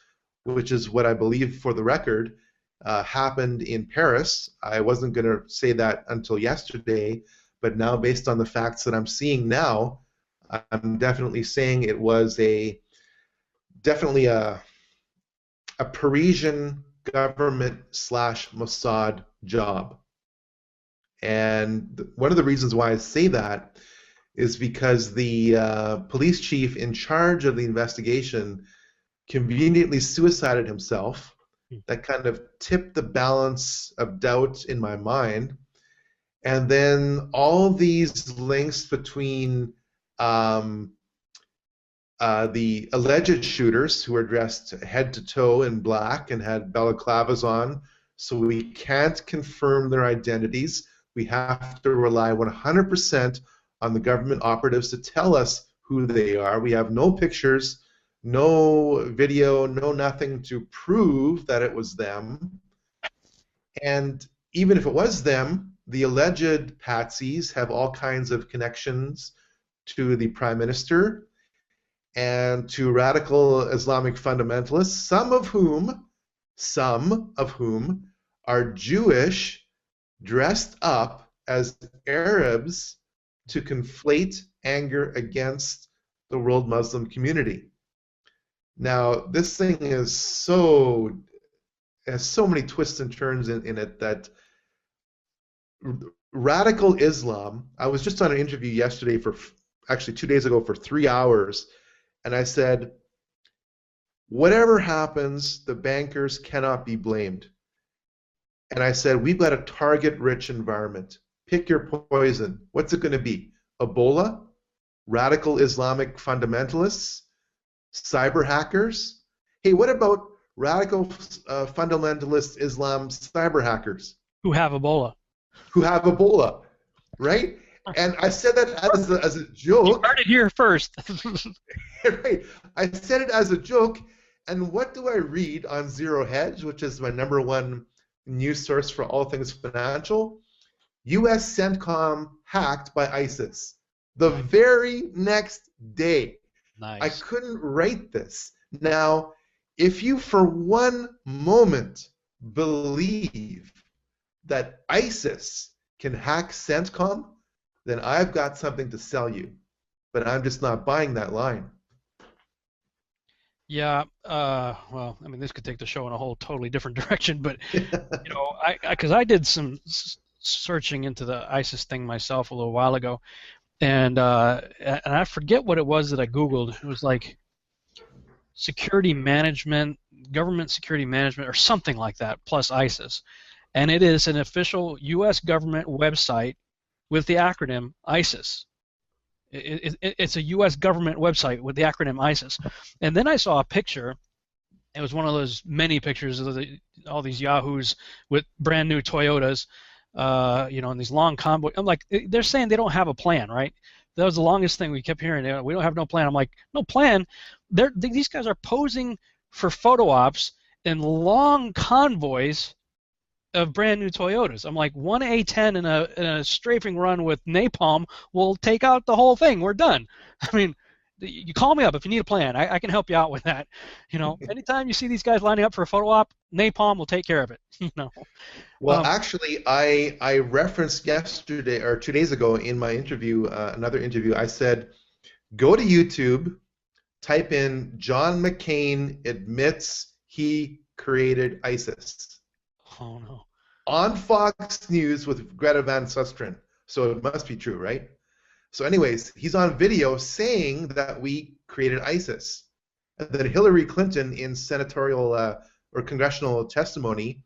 which is what I believe, for the record, happened in Paris. I wasn't going to say that until yesterday, but now based on the facts that I'm seeing now, I'm definitely saying it was definitely a Parisian government / Mossad job. And one of the reasons why I say that is because the police chief in charge of the investigation conveniently suicided himself. That kind of tipped the balance of doubt in my mind. And then all these links between the alleged shooters, who were dressed head to toe in black and had balaclavas on, so we can't confirm their identities. We have to rely 100% on the government operatives to tell us who they are. We have no pictures, no video, no nothing to prove that it was them. And even if it was them, the alleged patsies have all kinds of connections to the Prime Minister and to radical Islamic fundamentalists, some of whom are Jewish dressed up as Arabs to conflate anger against the world Muslim community. Now, this thing has so many twists and turns in it that radical Islam, I was just on an interview yesterday actually 2 days ago for 3 hours, and I said, whatever happens, the bankers cannot be blamed. And I said, we've got a target-rich environment. Pick your poison. What's it going to be? Ebola? Radical Islamic fundamentalists? Cyber hackers? Hey, what about radical fundamentalist Islam cyber hackers? Who have Ebola. Who have Ebola, right? And I said that as a joke. You heard it here first. Right. I said it as a joke, and what do I read on Zero Hedge, which is my #1 news source for all things financial? U.S. CENTCOM hacked by ISIS. The very next day. Nice. I couldn't write this. Now, if you for one moment believe that ISIS can hack CENTCOM, then I've got something to sell you. But I'm just not buying that line. Yeah, well, I mean, this could take the show in a whole totally different direction, but, you know, because I did some searching into the ISIS thing myself a little while ago, and I forget what it was that I Googled. It was like security management, government security management, or something like that, plus ISIS. And it is an official U.S. government website with the acronym ISIS. It's a U.S. government website with the acronym ISIS. And then I saw a picture. It was one of those many pictures of all these yahoos with brand new Toyotas, you know, and these long convoy. I'm like, they're saying they don't have a plan, right? That was the longest thing we kept hearing. We don't have no plan. I'm like, no plan? These guys are posing for photo ops in long convoys of brand new Toyotas. I'm like, one A10 in a strafing run with napalm will take out the whole thing. We're done. I mean, you call me up if you need a plan. I can help you out with that. You know, anytime you see these guys lining up for a photo op, napalm will take care of it. You know. Well, actually, I referenced yesterday or 2 days ago in my interview, another interview. I said, go to YouTube, type in John McCain admits he created ISIS. Oh no. On Fox News with Greta Van Susteren. So it must be true, right? So anyways, he's on video saying that we created ISIS. And then Hillary Clinton in senatorial or congressional testimony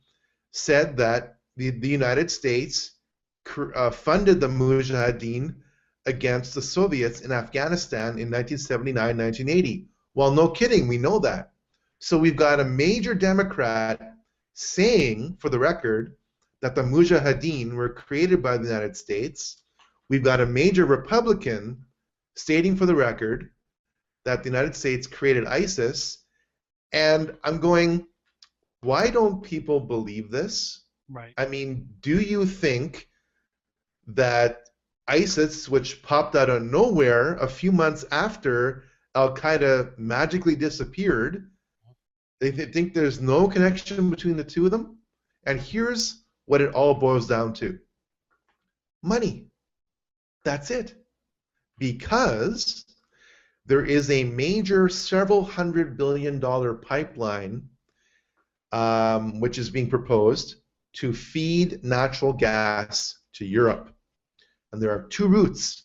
said that the United States funded the Mujahideen against the Soviets in Afghanistan in 1979-1980. Well, no kidding, we know that. So we've got a major Democrat saying, for the record, that the Mujahideen were created by the United States. We've got a major Republican stating, for the record, that the United States created ISIS. And I'm going, why don't people believe this? Right. I mean, do you think that ISIS, which popped out of nowhere a few months after Al-Qaeda magically disappeared, they think there's no connection between the two of them? And here's what it all boils down to. Money. That's it. Because there is a major several $100 billion pipeline which is being proposed to feed natural gas to Europe. And there are two routes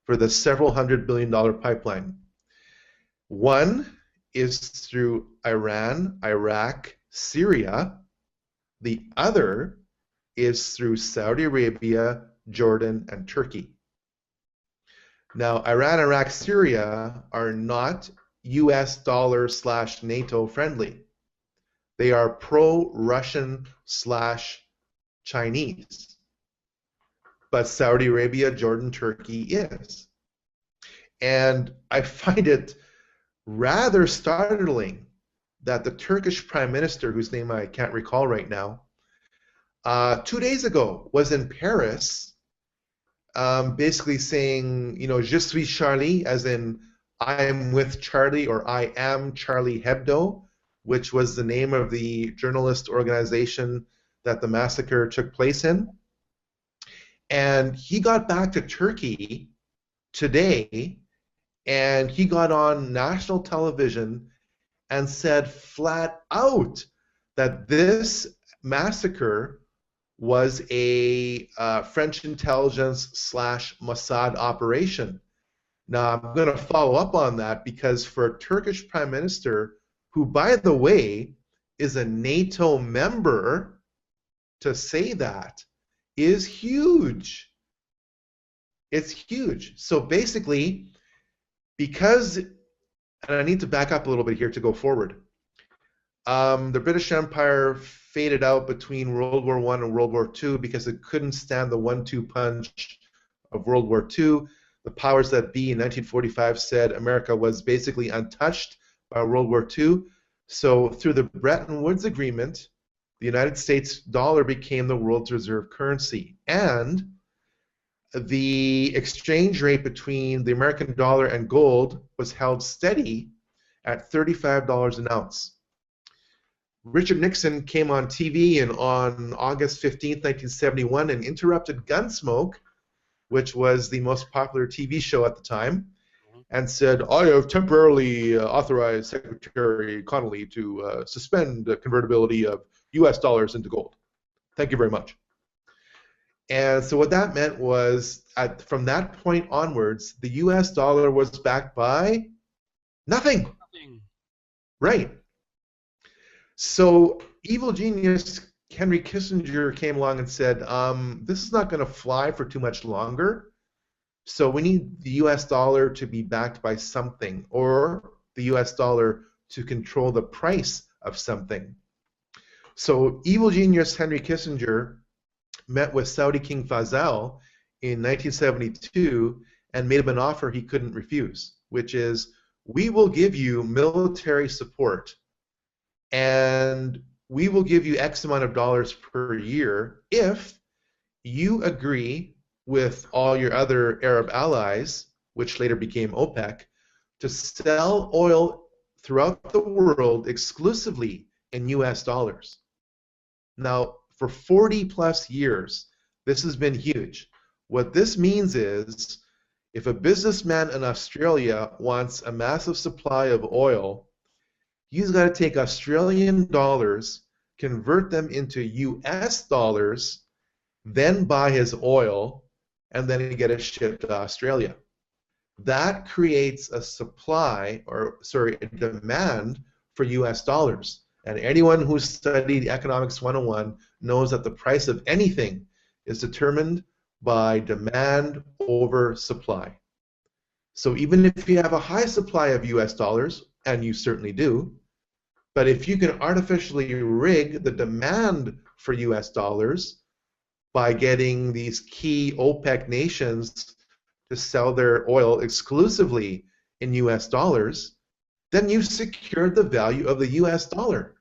for the several $100 billion pipeline. One is through Iran, Iraq, Syria. The other is through Saudi Arabia, Jordan, and Turkey. Now, Iran, Iraq, Syria are not US dollar / NATO friendly. They are pro-Russian / Chinese. But Saudi Arabia, Jordan, Turkey is. And I find it rather startling that the Turkish Prime Minister, whose name I can't recall right now, 2 days ago was in Paris basically saying, you know, je suis Charlie, as in I am with Charlie, or I am Charlie Hebdo, which was the name of the journalist organization that the massacre took place in. And he got back to Turkey today, and he got on national television and said flat out that this massacre was a French intelligence / Mossad operation. Now, I'm going to follow up on that, because for a Turkish prime minister, who, by the way, is a NATO member, to say that is huge. It's huge. So basically, because, and I need to back up a little bit here to go forward, the British Empire faded out between World War I and World War II because it couldn't stand the 1-2 punch of World War II. The powers that be in 1945 said America was basically untouched by World War II. So through the Bretton Woods Agreement, the United States dollar became the world's reserve currency. And the exchange rate between the American dollar and gold was held steady at $35 an ounce. Richard Nixon came on TV on August 15th, 1971, and interrupted Gunsmoke, which was the most popular TV show at the time, and said, I have temporarily authorized Secretary Connolly to suspend the convertibility of US dollars into gold. Thank you very much. And so what that meant was, from that point onwards, the US dollar was backed by nothing. Right. So evil genius Henry Kissinger came along and said, this is not going to fly for too much longer. So we need the US dollar to be backed by something, or the US dollar to control the price of something. So evil genius Henry Kissinger met with Saudi King Faisal in 1972 and made him an offer he couldn't refuse, which is, we will give you military support and we will give you X amount of dollars per year if you agree with all your other Arab allies, which later became OPEC, to sell oil throughout the world exclusively in US dollars. Now, for 40 plus years, this has been huge. What this means is, if a businessman in Australia wants a massive supply of oil, he's got to take Australian dollars, convert them into US dollars, then buy his oil, and then get it shipped to Australia. That creates a a demand for US dollars. And anyone who's studied Economics 101 knows that the price of anything is determined by demand over supply. So even if you have a high supply of US dollars, and you certainly do. But if you can artificially rig the demand for US dollars by getting these key OPEC nations to sell their oil exclusively in US dollars, then you've secured the value of the US dollar.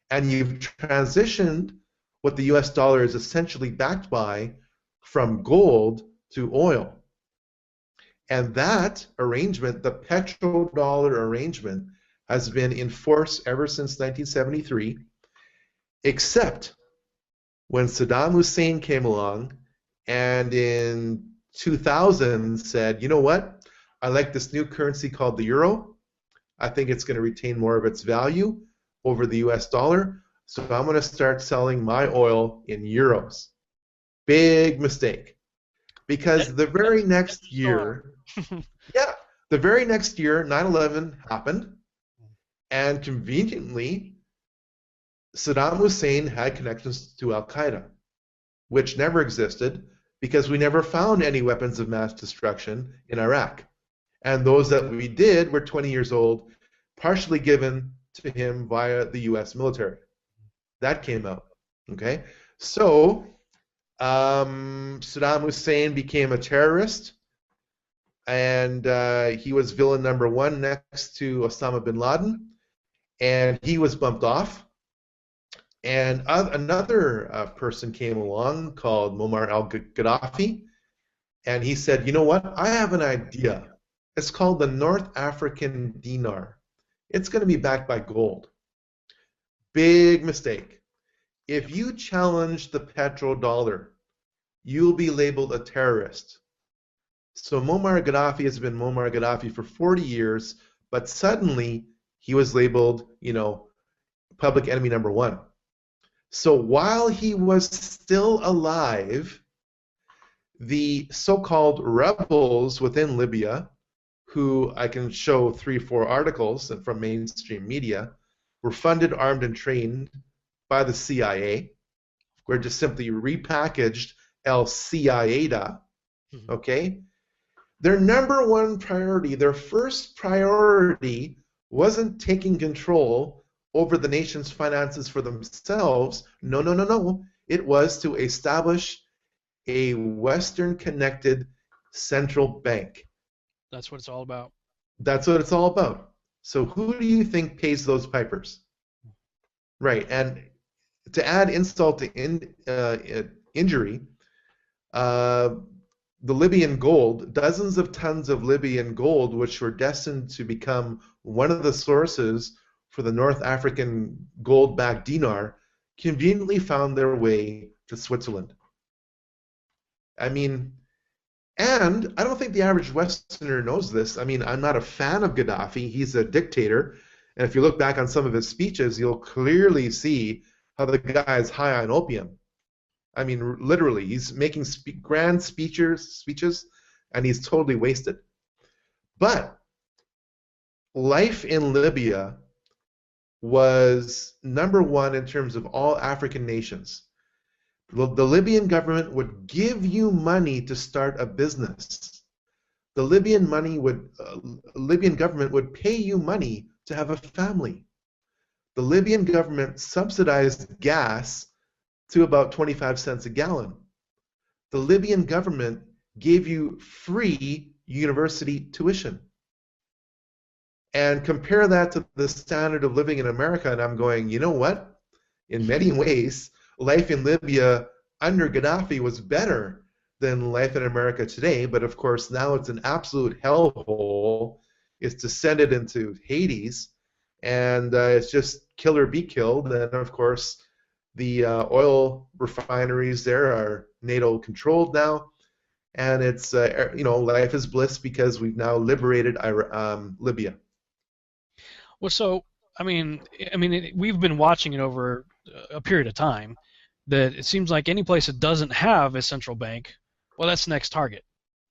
And you've transitioned what the US dollar is essentially backed by from gold to oil. And that arrangement, the petrodollar arrangement, has been in force ever since 1973, except when Saddam Hussein came along and in 2000 said, you know what, I like this new currency called the euro. I think it's going to retain more of its value over the US dollar, so I'm going to start selling my oil in euros. Big mistake. Because the very next year, the very next year, 9/11 happened, and conveniently, Saddam Hussein had connections to Al-Qaeda, which never existed because we never found any weapons of mass destruction in Iraq. And those that we did were 20 years old, partially given to him via the US military. That came out. Okay? So, Saddam Hussein became a terrorist, and he was villain number one next to Osama bin Laden, and he was bumped off. And another person came along called Muammar al-Gaddafi, and he said, you know what, I have an idea. It's called the North African dinar. It's going to be backed by gold. Big mistake. If you challenge the petrodollar, you'll be labeled a terrorist. So Muammar Gaddafi has been Muammar Gaddafi for 40 years, but suddenly he was labeled, you know, public enemy number one. So while he was still alive, the so-called rebels within Libya, who I can show 3 or 4 articles from mainstream media, were funded, armed, and trained by the CIA. We're just simply repackaged El Ciada, okay? Their number one priority, their first priority wasn't taking control over the nation's finances for themselves. No, no, no, no. It was to establish a Western-connected central bank. That's what it's all about. That's what it's all about. So who do you think pays those pipers? Right, and to add insult to injury, the Libyan gold, dozens of tons of Libyan gold, which were destined to become one of the sources for the North African gold-backed dinar, conveniently found their way to Switzerland. I mean, and I don't think the average Westerner knows this. I mean, I'm not a fan of Gaddafi. He's a dictator. And if you look back on some of his speeches, you'll clearly see how the guy is high on opium. I mean, literally, he's making grand speeches, and he's totally wasted. But life in Libya was number one in terms of all African nations. The Libyan government would give you money to start a business. The Libyan government would pay you money to have a family. The Libyan government subsidized gas to about 25 cents a gallon. The Libyan government gave you free university tuition. And compare that to the standard of living in America, and I'm going, you know what? In many ways, life in Libya under Gaddafi was better than life in America today, but of course now it's an absolute hellhole. It's descended into Hades, and it's just kill or be killed. And of course, the oil refineries there are NATO controlled now, and it's life is bliss because we've now liberated Libya. Well, so I mean, we've been watching it over a period of time. That it seems like any place that doesn't have a central bank, well, that's the next target.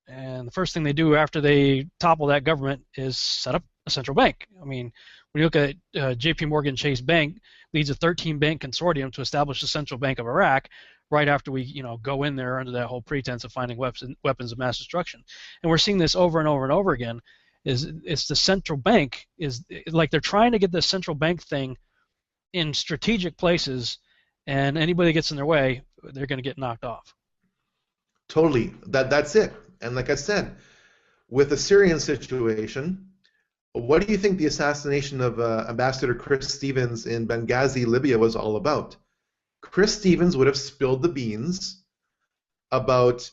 And the first thing they do after they topple that government is set up a central bank. I mean, when you look at J.P. Morgan Chase Bank leads a 13-bank consortium to establish the central bank of Iraq right after we go in there under that whole pretense of finding weapons of mass destruction. And we're seeing this over and over and over again. is it's the central bank is like they're trying to get the central bank thing in strategic places, and anybody that gets in their way, they're going to get knocked off. Totally. That's it. And like I said, with the Syrian situation, what do you think the assassination of Ambassador Chris Stevens in Benghazi, Libya was all about? Chris Stevens would have spilled the beans about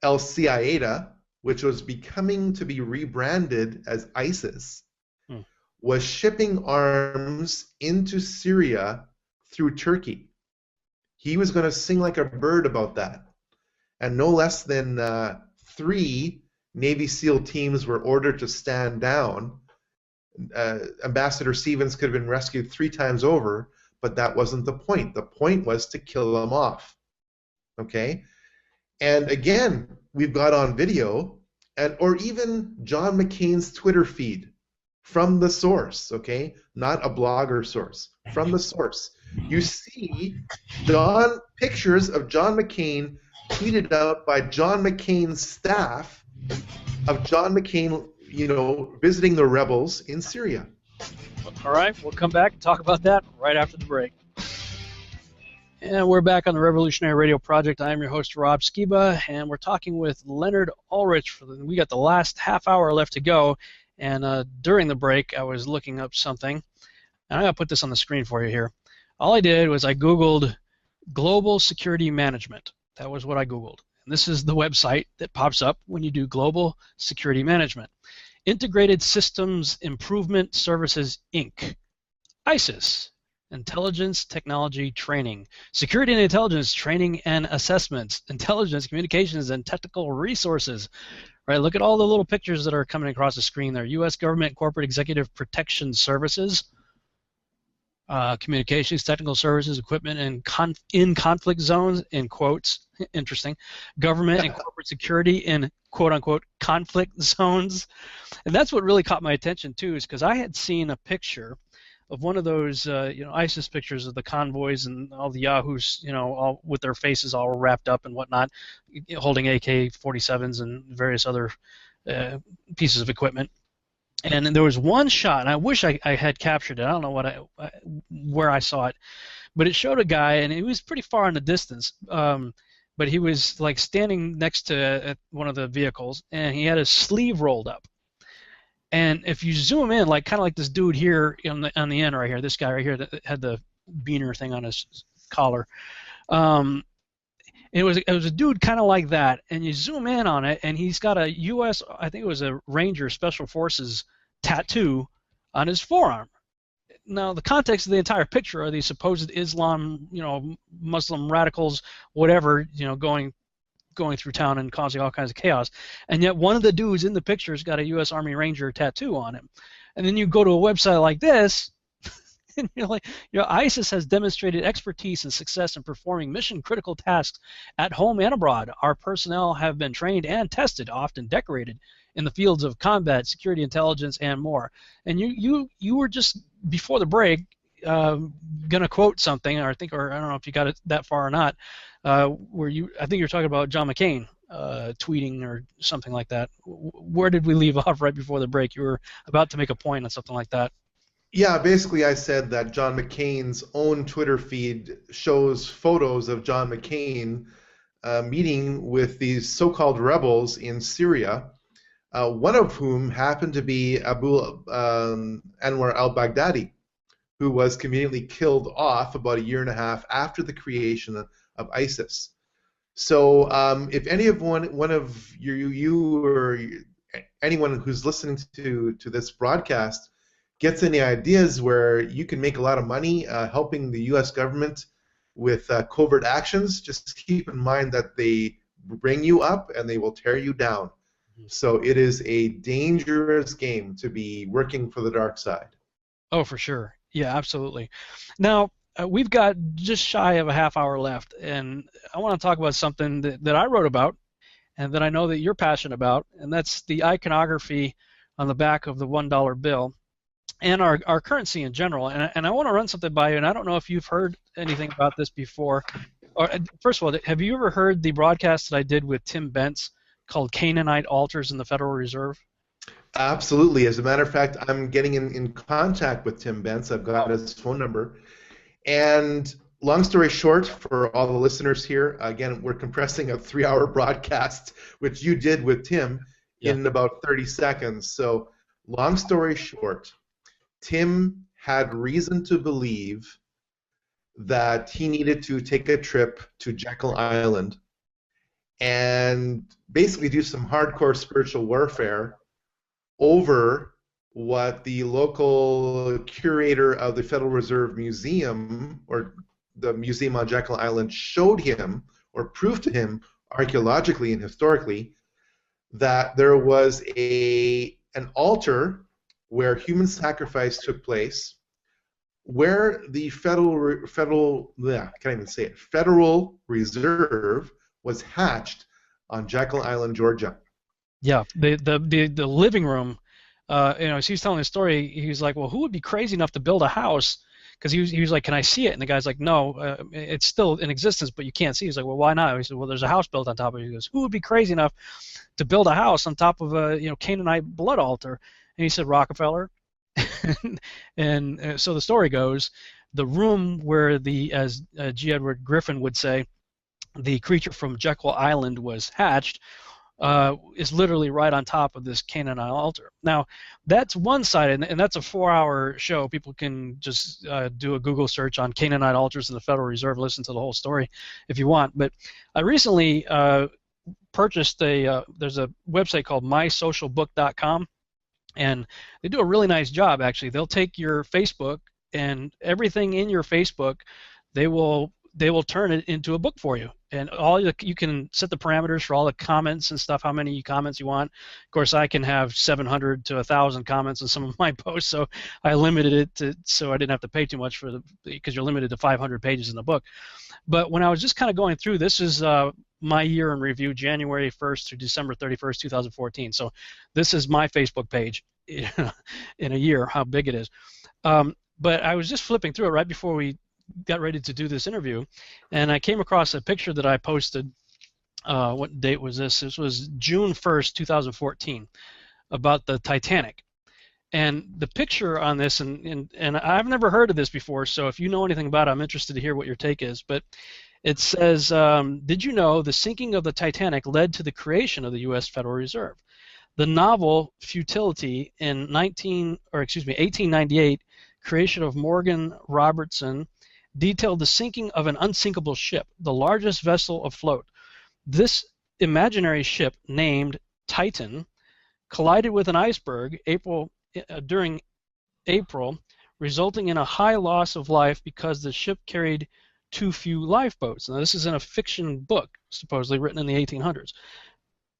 El Qaeda, which was becoming to be rebranded as ISIS, was shipping arms into Syria through Turkey. He was going to sing like a bird about that. And no less than 3 Navy SEAL teams were ordered to stand down. Ambassador Stevens could have been rescued 3 times over, but that wasn't the point. The point was to kill him off. Okay? And again, we've got on video, or even John McCain's Twitter feed from the source, okay? Not a blogger source, from the source. You see pictures of John McCain tweeted out by John McCain's staff of John McCain, visiting the rebels in Syria. All right, we'll come back and talk about that right after the break. And we're back on the Revolutionary Radio Project. I'm your host, Rob Skiba, and we're talking with Leonard Ulrich. We got the last half hour left to go, and during the break, I was looking up something, and I'm going to put this on the screen for you here. All I did was I Googled Global Security Management. That was what I Googled. And this is the website that pops up when you do Global Security Management. Integrated Systems Improvement Services, Inc. ISIS. Intelligence Technology Training. Security and Intelligence Training and Assessments. Intelligence, Communications, and Technical Resources. Right, look at all the little pictures that are coming across the screen there. U.S. Government Corporate Executive Protection Services. Communications, technical services, equipment, and in conflict zones, in quotes, interesting, government and corporate security in quote-unquote conflict zones. And that's what really caught my attention, too, is because I had seen a picture of one of those, ISIS pictures of the convoys and all the yahoos, all with their faces all wrapped up and whatnot, holding AK-47s and various other pieces of equipment. And there was one shot, and I wish I had captured it. I don't know where I saw it, but it showed a guy, and he was pretty far in the distance. But he was like standing next to one of the vehicles, and he had his sleeve rolled up. And if you zoom in, like kind of like this dude here on the end right here, this guy right here that had the beaner thing on his collar. It was a dude kind of like that, and you zoom in on it, and he's got a U.S. I think it was a Ranger Special Forces tattoo on his forearm. Now, the context of the entire picture are these supposed Islam, Muslim radicals, whatever, going through town and causing all kinds of chaos, and yet one of the dudes in the picture has got a U.S. Army Ranger tattoo on him. And then you go to a website like this, and you're like, ISIS has demonstrated expertise and success in performing mission-critical tasks at home and abroad. Our personnel have been trained and tested, often decorated, in the fields of combat, security, intelligence, and more. And you were just before the break gonna quote something, or I don't know if you got it that far or not, where I think you're talking about John McCain tweeting or something like that. Where did we leave off right before the break? You were about to make a point on something like that. Yeah, basically I said that John McCain's own Twitter feed shows photos of John McCain meeting with these so-called rebels in Syria, one of whom happened to be Abu Anwar al-Baghdadi, who was conveniently killed off about 1.5 years after the creation of ISIS. So if any of one of you or anyone who's listening to this broadcast gets any ideas where you can make a lot of money helping the U.S. government with covert actions, just keep in mind that they bring you up and they will tear you down. So it is a dangerous game to be working for the dark side. Oh, for sure. Yeah, absolutely. Now, we've got just shy of a half hour left, and I want to talk about something that I wrote about and that I know that you're passionate about, and that's the iconography on the back of the $1 bill and our currency in general. And I want to run something by you, and I don't know if you've heard anything about this before. Or, first of all, have you ever heard the broadcast that I did with Tim Bentz called Canaanite Altars in the Federal Reserve? Absolutely. As a matter of fact, I'm getting in contact with Tim Bentz. I've got his phone number. And long story short, for all the listeners here, again, we're compressing a 3-hour broadcast, which you did with Tim, Yeah. in about 30 seconds. So, long story short, Tim had reason to believe that he needed to take a trip to Jekyll Island and basically do some hardcore spiritual warfare over what the local curator of the Federal Reserve Museum, or the museum on Jekyll Island, showed him or proved to him archaeologically and historically that there was an altar where human sacrifice took place, where the Federal Reserve was hatched on Jekyll Island, Georgia. Yeah, the living room. As he was telling the story, he was like, "Well, who would be crazy enough to build a house?" Because he was like, "Can I see it?" And the guy's like, "No, it's still in existence, but you can't see." He's like, "Well, why not?" He said, "Well, there's a house built on top of it." He goes, "Who would be crazy enough to build a house on top of a Canaanite blood altar?" And he said, "Rockefeller." And so the story goes, the room where as G. Edward Griffin would say, the creature from Jekyll Island was hatched, is literally right on top of this Canaanite altar. Now, that's one side, and that's a 4-hour show. People can just do a Google search on Canaanite altars in the Federal Reserve, listen to the whole story if you want. But I recently purchased there's a website called mysocialbook.com, and they do a really nice job, actually. They'll take your Facebook, and everything in your Facebook, they will turn it into a book for you. And you can set the parameters for all the comments and stuff, how many comments you want. Of course, I can have 700 to 1,000 comments on some of my posts, so I limited it so I didn't have to pay too much because you're limited to 500 pages in the book. But when I was just kind of going through, this is my year in review, January 1st through December 31st, 2014. So this is my Facebook page in a year, how big it is. But I was just flipping through it right before we got ready to do this interview, and I came across a picture that I posted. What date was this? This was June 1st, 2014, about the Titanic. And the picture on this, and I've never heard of this before, so if you know anything about it, I'm interested to hear what your take is. But it says, did you know the sinking of the Titanic led to the creation of the U.S. Federal Reserve? The novel Futility in 1898, creation of Morgan Robertson, detailed the sinking of an unsinkable ship, the largest vessel afloat. This imaginary ship, named Titan, collided with an iceberg during April, resulting in a high loss of life because the ship carried too few lifeboats. Now, this is in a fiction book, supposedly written in the 1800s.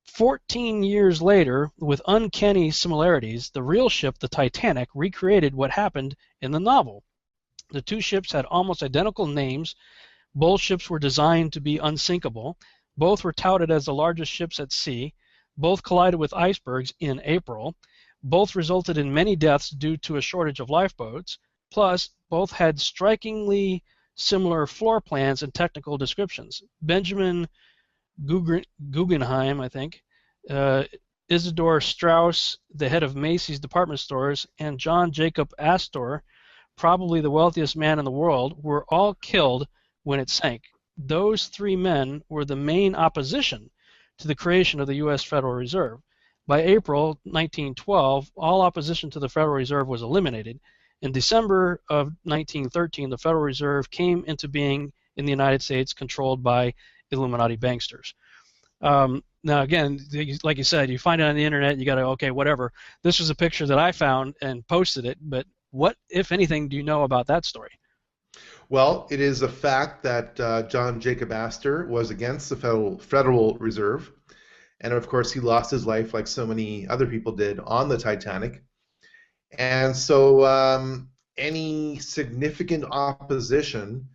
14 years later, with uncanny similarities, the real ship, the Titanic, recreated what happened in the novel. The two ships had almost identical names. Both ships were designed to be unsinkable. Both were touted as the largest ships at sea. Both collided with icebergs in April. Both resulted in many deaths due to a shortage of lifeboats. Plus, both had strikingly similar floor plans and technical descriptions. Benjamin Guggenheim, I think, Isidore Strauss, the head of Macy's department stores, and John Jacob Astor, probably the wealthiest man in the world, were all killed when it sank. Those three men were the main opposition to the creation of the U.S. Federal Reserve. By April 1912, all opposition to the Federal Reserve was eliminated. In December of 1913, the Federal Reserve came into being in the United States, controlled by Illuminati banksters. Now, again, like you said, you find it on the internet, you got to, okay, whatever. This was a picture that I found and posted it, but what, if anything, do you know about that story? Well, it is a fact that John Jacob Astor was against the Federal Reserve, and of course he lost his life like so many other people did on the Titanic. And so any significant opposition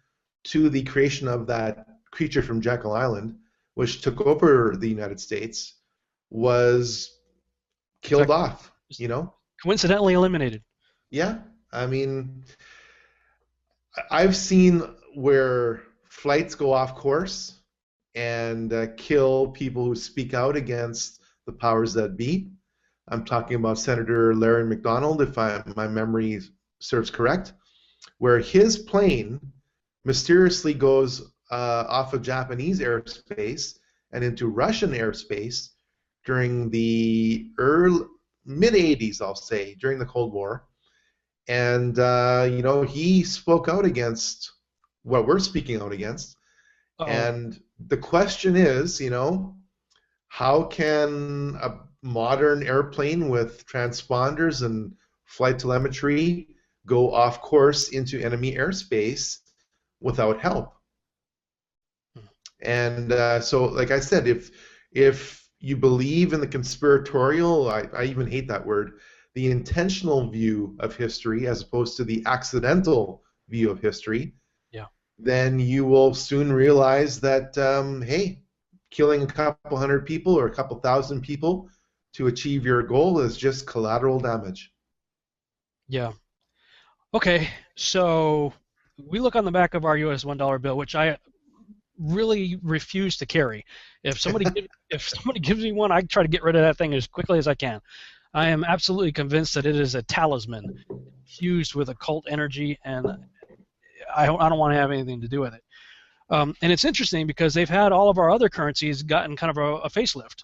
to the creation of that creature from Jekyll Island, which took over the United States, was killed off, you know? Coincidentally eliminated. Yeah, I mean, I've seen where flights go off course and kill people who speak out against the powers that be. I'm talking about Senator Larry McDonald, if my memory serves correct, where his plane mysteriously goes off of Japanese airspace and into Russian airspace during the mid 80s, I'll say, during the Cold War. And, he spoke out against what we're speaking out against. Uh-oh. And the question is, how can a modern airplane with transponders and flight telemetry go off course into enemy airspace without help? And so, like I said, if you believe in the conspiratorial, I even hate that word, the intentional view of history as opposed to the accidental view of history, then you will soon realize that, hey, killing a couple hundred people or a couple thousand people to achieve your goal is just collateral damage. Yeah. Okay, so we look on the back of our US $1 bill, which I really refuse to carry. If somebody gives me one, I try to get rid of that thing as quickly as I can. I am absolutely convinced that it is a talisman fused with occult energy, and I don't want to have anything to do with it. And it's interesting because they've had all of our other currencies gotten kind of a facelift.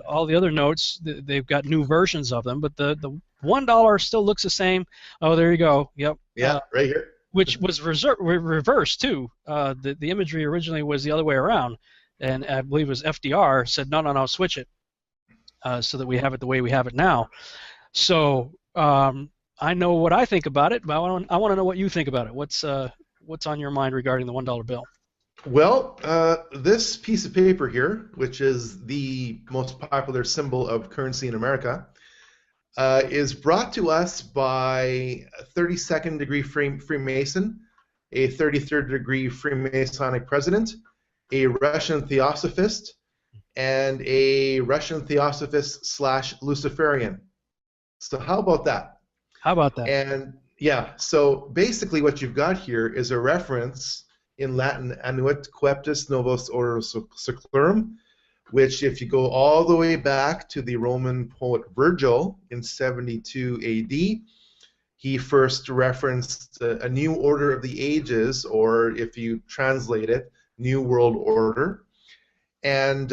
All the other notes, they've got new versions of them, but the $1 still looks the same. Oh, there you go. Yep. Yeah, right here. Which was reversed too. The imagery originally was the other way around, and I believe it was FDR said, no, switch it, so that we have it the way we have it now. So I know what I think about it, but I want to know what you think about it. What's on your mind regarding the $1 bill? Well, this piece of paper here, which is the most popular symbol of currency in America, is brought to us by a 32nd degree Freemason, a 33rd degree Freemasonic president, a Russian theosophist, and a Russian theosophist / Luciferian. So how about that? How about that? And yeah, so basically what you've got here is a reference in Latin, annuit coeptis novos ordo seclorum, which if you go all the way back to the Roman poet Virgil in 72 AD, he first referenced a new order of the ages, or if you translate it, new world order. And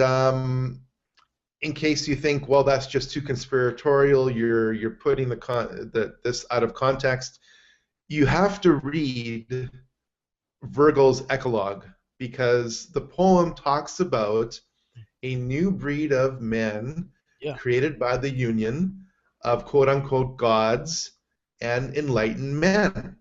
in case you think, well, that's just too conspiratorial, you're putting this out of context, you have to read Virgil's Eclogue, because the poem talks about a new breed of men created by the union of quote-unquote gods and enlightened men.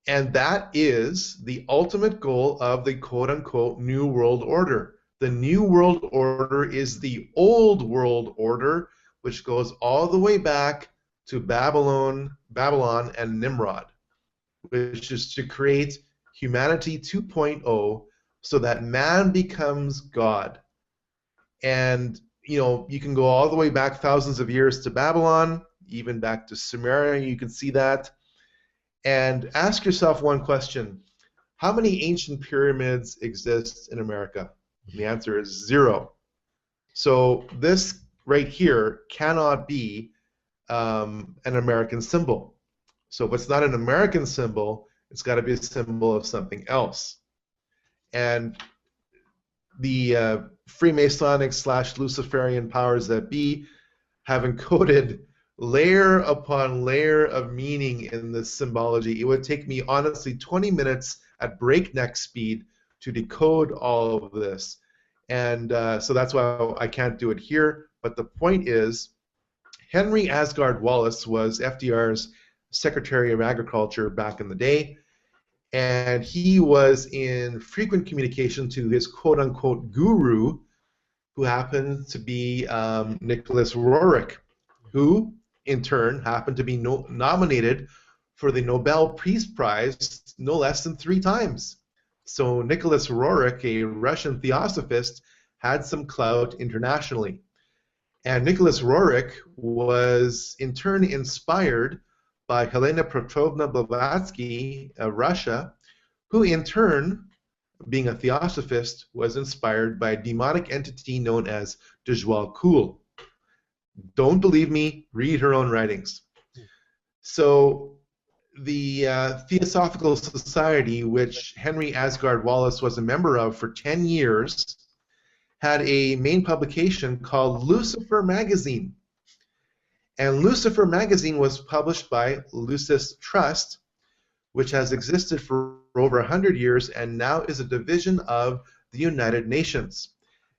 And that is the ultimate goal of the quote-unquote New World Order. The New World Order is the Old World Order, which goes all the way back to Babylon and Nimrod, which is to create humanity 2.0 so that man becomes God. And, you can go all the way back thousands of years to Babylon, even back to Sumeria, you can see that. And ask yourself one question. How many ancient pyramids exist in America? And the answer is 0. So this right here cannot be an American symbol. So if it's not an American symbol, it's got to be a symbol of something else. And the Freemasonic / Luciferian powers that be have encoded layer upon layer of meaning in this symbology. It would take me, honestly, 20 minutes at breakneck speed to decode all of this. And so that's why I can't do it here. But the point is, Henry Asgard Wallace was FDR's Secretary of Agriculture back in the day. And he was in frequent communication to his quote-unquote guru, who happened to be Nicholas Roerich, who, in turn, happened to be nominated for the Nobel Peace Prize no less than 3 times. So Nicholas Roerich, a Russian theosophist, had some clout internationally. And Nicholas Roerich was, in turn, inspired by Helena Petrovna Blavatsky of Russia, who in turn, being a theosophist, was inspired by a demonic entity known as Djwal Khul. Don't believe me? Read her own writings. So the Theosophical Society, which Henry Asgard Wallace was a member of for 10 years, had a main publication called Lucifer Magazine. And Lucifer Magazine was published by Lucis Trust, which has existed for over 100 years and now is a division of the United Nations.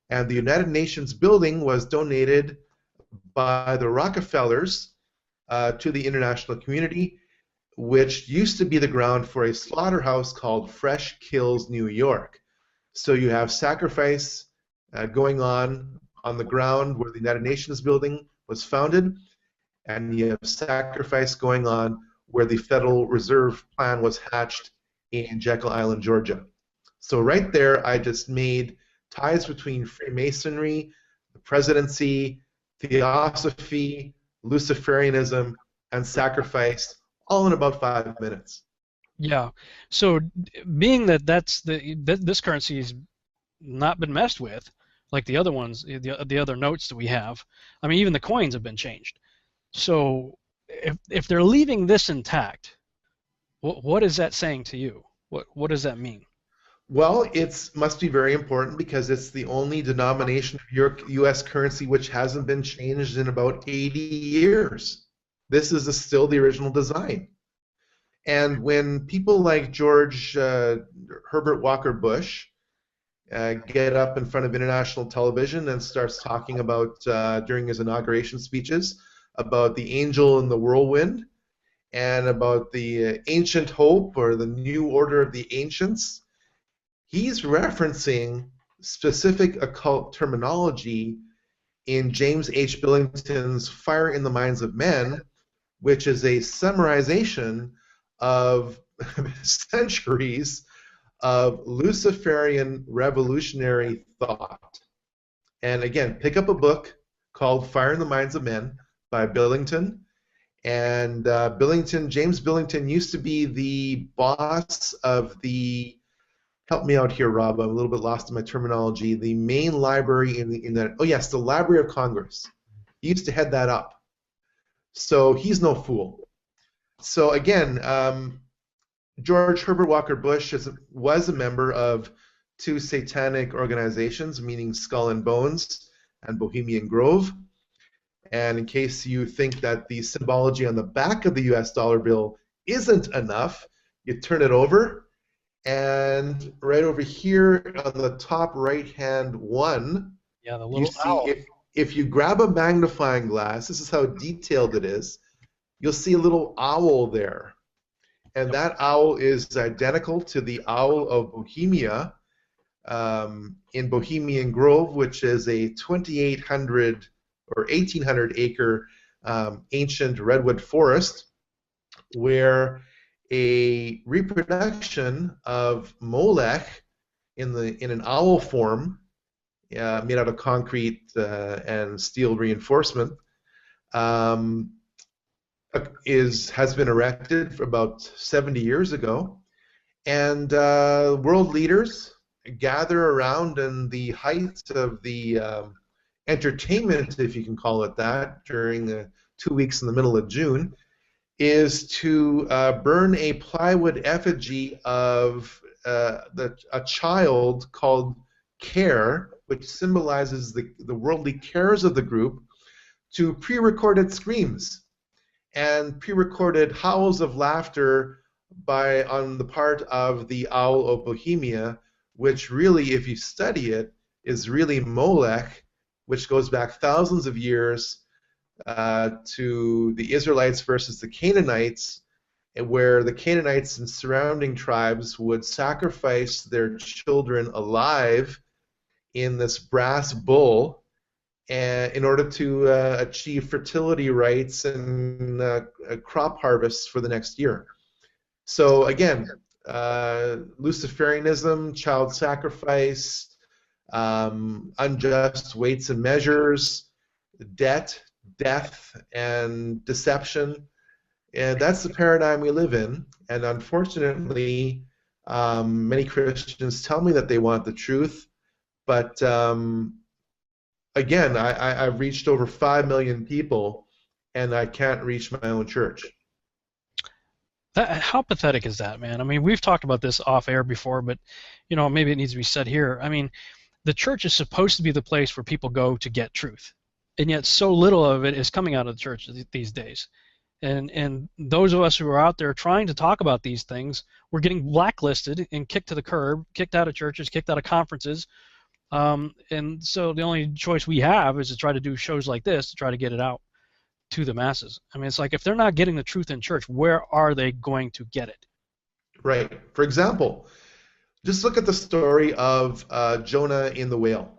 And the United Nations building was donated by the Rockefellers to the international community, which used to be the ground for a slaughterhouse called Fresh Kills New York. So you have sacrifice going on the ground where the United Nations building was founded, and you have sacrifice going on where the Federal Reserve Plan was hatched in Jekyll Island, Georgia. So right there, I just made ties between Freemasonry, the presidency, theosophy, Luciferianism, and sacrifice, all in about 5 minutes. Yeah. So being that this currency has not been messed with, like the other ones, the other notes that we have, I mean, even the coins have been changed. So if they're leaving this intact, what is that saying to you? What does that mean? Well, it must be very important because it's the only denomination of your U.S. currency which hasn't been changed in about 80 years. This is still the original design. And when people like George Herbert Walker Bush get up in front of international television and starts talking about, during his inauguration speeches, about the angel in the whirlwind and about the ancient hope or the new order of the ancients, he's referencing specific occult terminology in James H. Billington's Fire in the Minds of Men, which is a summarization of centuries of Luciferian revolutionary thought. And again, pick up a book called Fire in the Minds of Men by Billington. And James Billington used to be the boss of the, help me out here, Rob, I'm a little bit lost in my terminology, the main library the Library of Congress. He used to head that up. So he's no fool. So again, George Herbert Walker Bush was a member of two satanic organizations, meaning Skull and Bones and Bohemian Grove. And in case you think that the symbology on the back of the US dollar bill isn't enough, you turn it over, and right over here on the top right-hand one, Yeah, the little you see owl. if you grab a magnifying glass, this is how detailed it is, you'll see a little owl there. And that owl is identical to the owl of Bohemia in Bohemian Grove, which is a 2,800 or 1,800 acre ancient redwood forest where a reproduction of Molech in an owl form made out of concrete and steel reinforcement has been erected for about 70 years ago, and world leaders gather around in the height of the entertainment, if you can call it that, during the 2 weeks in the middle of June, is to burn a plywood effigy of a child called Care, which symbolizes the worldly cares of the group, to pre-recorded screams and pre-recorded howls of laughter on the part of the Owl of Bohemia, which really, if you study it, is really Molech, which goes back thousands of years to the Israelites versus the Canaanites, where the Canaanites and surrounding tribes would sacrifice their children alive in this brass bull in order to achieve fertility rights and crop harvests for the next year. So again, Luciferianism, child sacrifice, unjust weights and measures, debt, death, and deception. And that's the paradigm we live in. And unfortunately, many Christians tell me that they want the truth, but again, I've reached over 5 million people, and I can't reach my own church. How pathetic is that, man? I mean, we've talked about this off air before, but maybe it needs to be said here. I mean, the church is supposed to be the place where people go to get truth, and yet so little of it is coming out of the church these days. And those of us who are out there trying to talk about these things, we're getting blacklisted and kicked to the curb, kicked out of churches, kicked out of conferences. And so the only choice we have is to try to do shows like this to try to get it out to the masses. I mean, it's like if they're not getting the truth in church, where are they going to get it? Right. For example, just look at the story of Jonah in the whale.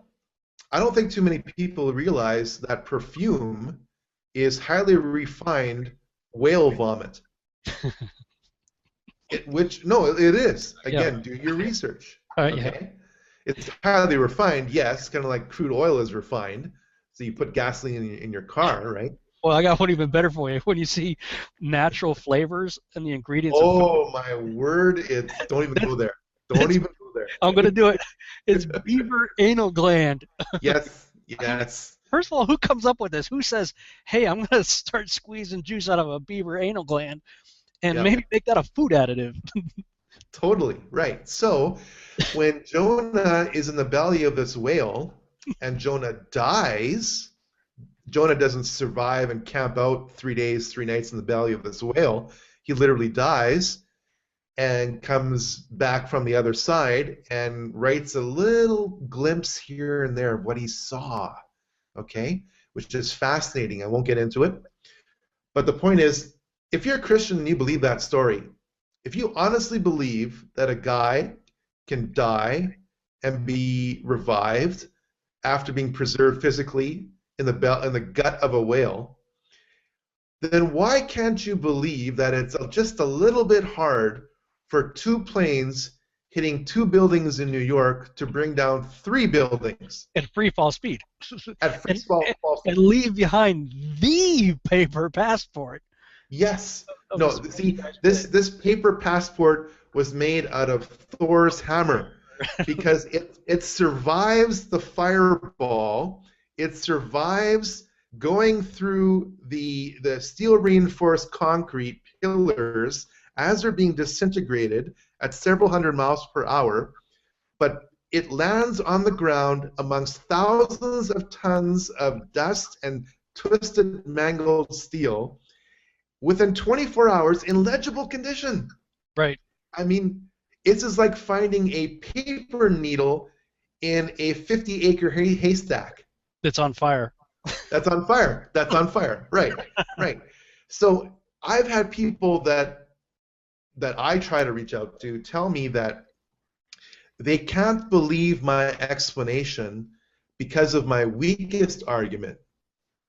I don't think too many people realize that perfume is highly refined whale vomit. It is. Again, do your research. Okay? Yeah. It's highly refined, yes, kind of like crude oil is refined. So you put gasoline in your car, right? Well, I got one even better for you. When you see natural flavors and the ingredients. Oh, my word. Don't even go there. Don't even go there. I'm going to do it. It's beaver anal gland. Yes. First of all, who comes up with this? Who says, hey, I'm going to start squeezing juice out of a beaver anal gland and maybe make that a food additive? Totally, right. So when Jonah is in the belly of this whale and Jonah dies, Jonah doesn't survive and camp out 3 days, 3 nights in the belly of this whale. He literally dies and comes back from the other side and writes a little glimpse here and there of what he saw, okay, which is fascinating. I won't get into it. But the point is, if you're a Christian and you believe that story, if you honestly believe that a guy can die and be revived after being preserved physically in the gut of a whale, then why can't you believe that it's just a little bit hard for 2 planes hitting 2 buildings in New York to bring down 3 buildings at free fall speed at free fall speed and leave behind the paper passport? Yes. No, see, this paper passport was made out of Thor's hammer because it survives the fireball. It survives going through the steel reinforced concrete pillars as they're being disintegrated at several hundred miles per hour, but it lands on the ground amongst thousands of tons of dust and twisted, mangled steel within 24 hours in legible condition. Right. I mean, it's just like finding a paper needle in a 50-acre haystack. That's on fire. That's on fire. That's on fire. Right. Right. So I've had people that I try to reach out to tell me that they can't believe my explanation because of my weakest argument,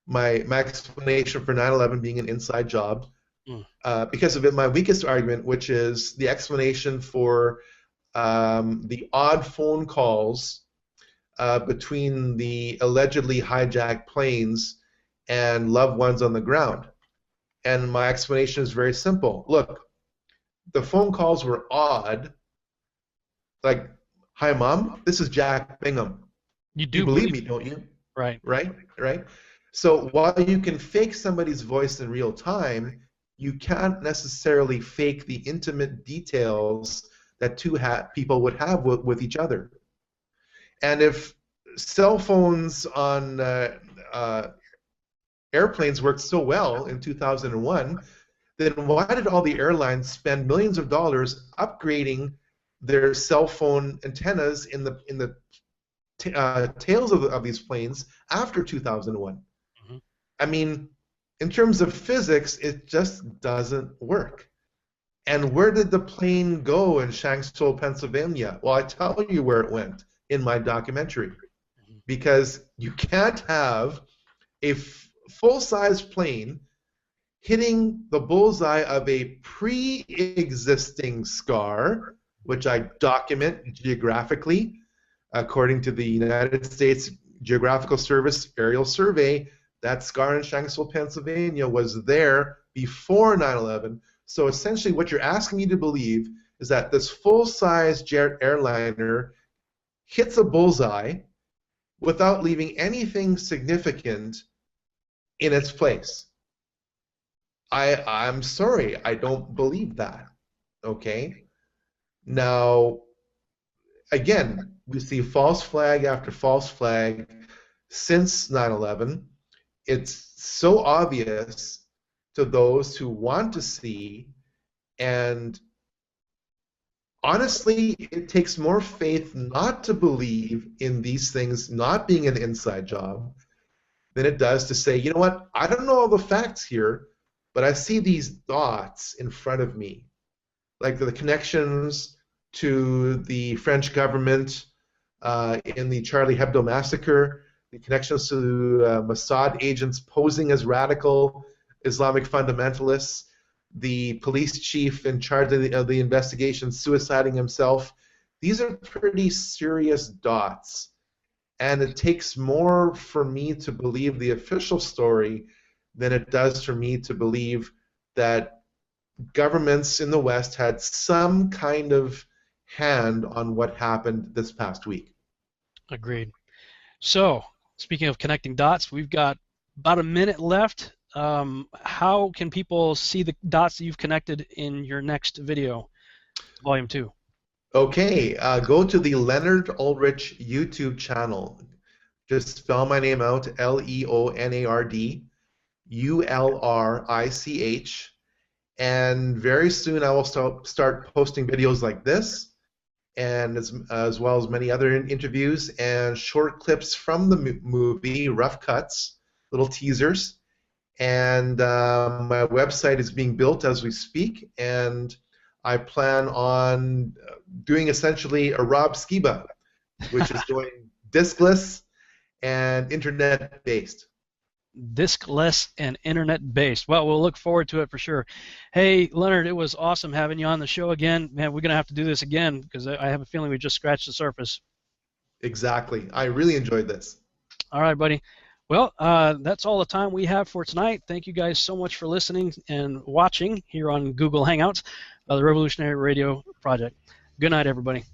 my explanation for 9/11 being an inside job, because of it, my weakest argument, which is the explanation for the odd phone calls between the allegedly hijacked planes and loved ones on the ground. And my explanation is very simple. Look, the phone calls were odd. Like, hi, Mom, this is Jack Bingham. You believe me, don't you? Right. Right? So while you can fake somebody's voice in real time, you can't necessarily fake the intimate details that two people would have with each other. And if cell phones on airplanes worked so well in 2001, then why did all the airlines spend millions of dollars upgrading their cell phone antennas in the tails of these planes after 2001? Mm-hmm. I mean, in terms of physics, it just doesn't work. And where did the plane go in Shanksville, Pennsylvania? Well, I tell you where it went in my documentary. Because you can't have a full-size plane hitting the bullseye of a pre-existing scar, which I document geographically, according to the United States Geographical Service aerial survey. That scar in Shanksville, Pennsylvania was there before 9/11. So essentially what you're asking me to believe is that this full-size jet airliner hits a bullseye, without leaving anything significant in its place. I'm sorry, I don't believe that. Okay? Now, again, we see false flag after false flag since 9/11. It's so obvious to those who want to see, and honestly, it takes more faith not to believe in these things not being an inside job than it does to say, you know what, I don't know all the facts here, but I see these dots in front of me, like the connections to the French government in the Charlie Hebdo massacre, the connections to Mossad agents posing as radical Islamic fundamentalists, the police chief in charge of the investigation suiciding himself. These are pretty serious dots, and it takes more for me to believe the official story than it does for me to believe that governments in the West had some kind of hand on what happened this past week. Agreed. So, speaking of connecting dots, we've got about a minute left. How can people see the dots that you've connected in your next video, Volume 2? Okay, go to the Leonard Ulrich YouTube channel. Just spell my name out, Leonard Ulrich, and very soon I will start posting videos like this, and as well as many other interviews and short clips from the movie, rough cuts, little teasers. And my website is being built as we speak, and I plan on doing essentially a Rob Skiba, which is going diskless and internet-based. Diskless and internet-based. Well, we'll look forward to it for sure. Hey, Leonard, it was awesome having you on the show again. Man, we're going to have to do this again because I have a feeling we just scratched the surface. Exactly. I really enjoyed this. All right, buddy. Well, that's all the time we have for tonight. Thank you guys so much for listening and watching here on Google Hangouts, the Revolutionary Radio Project. Good night, everybody.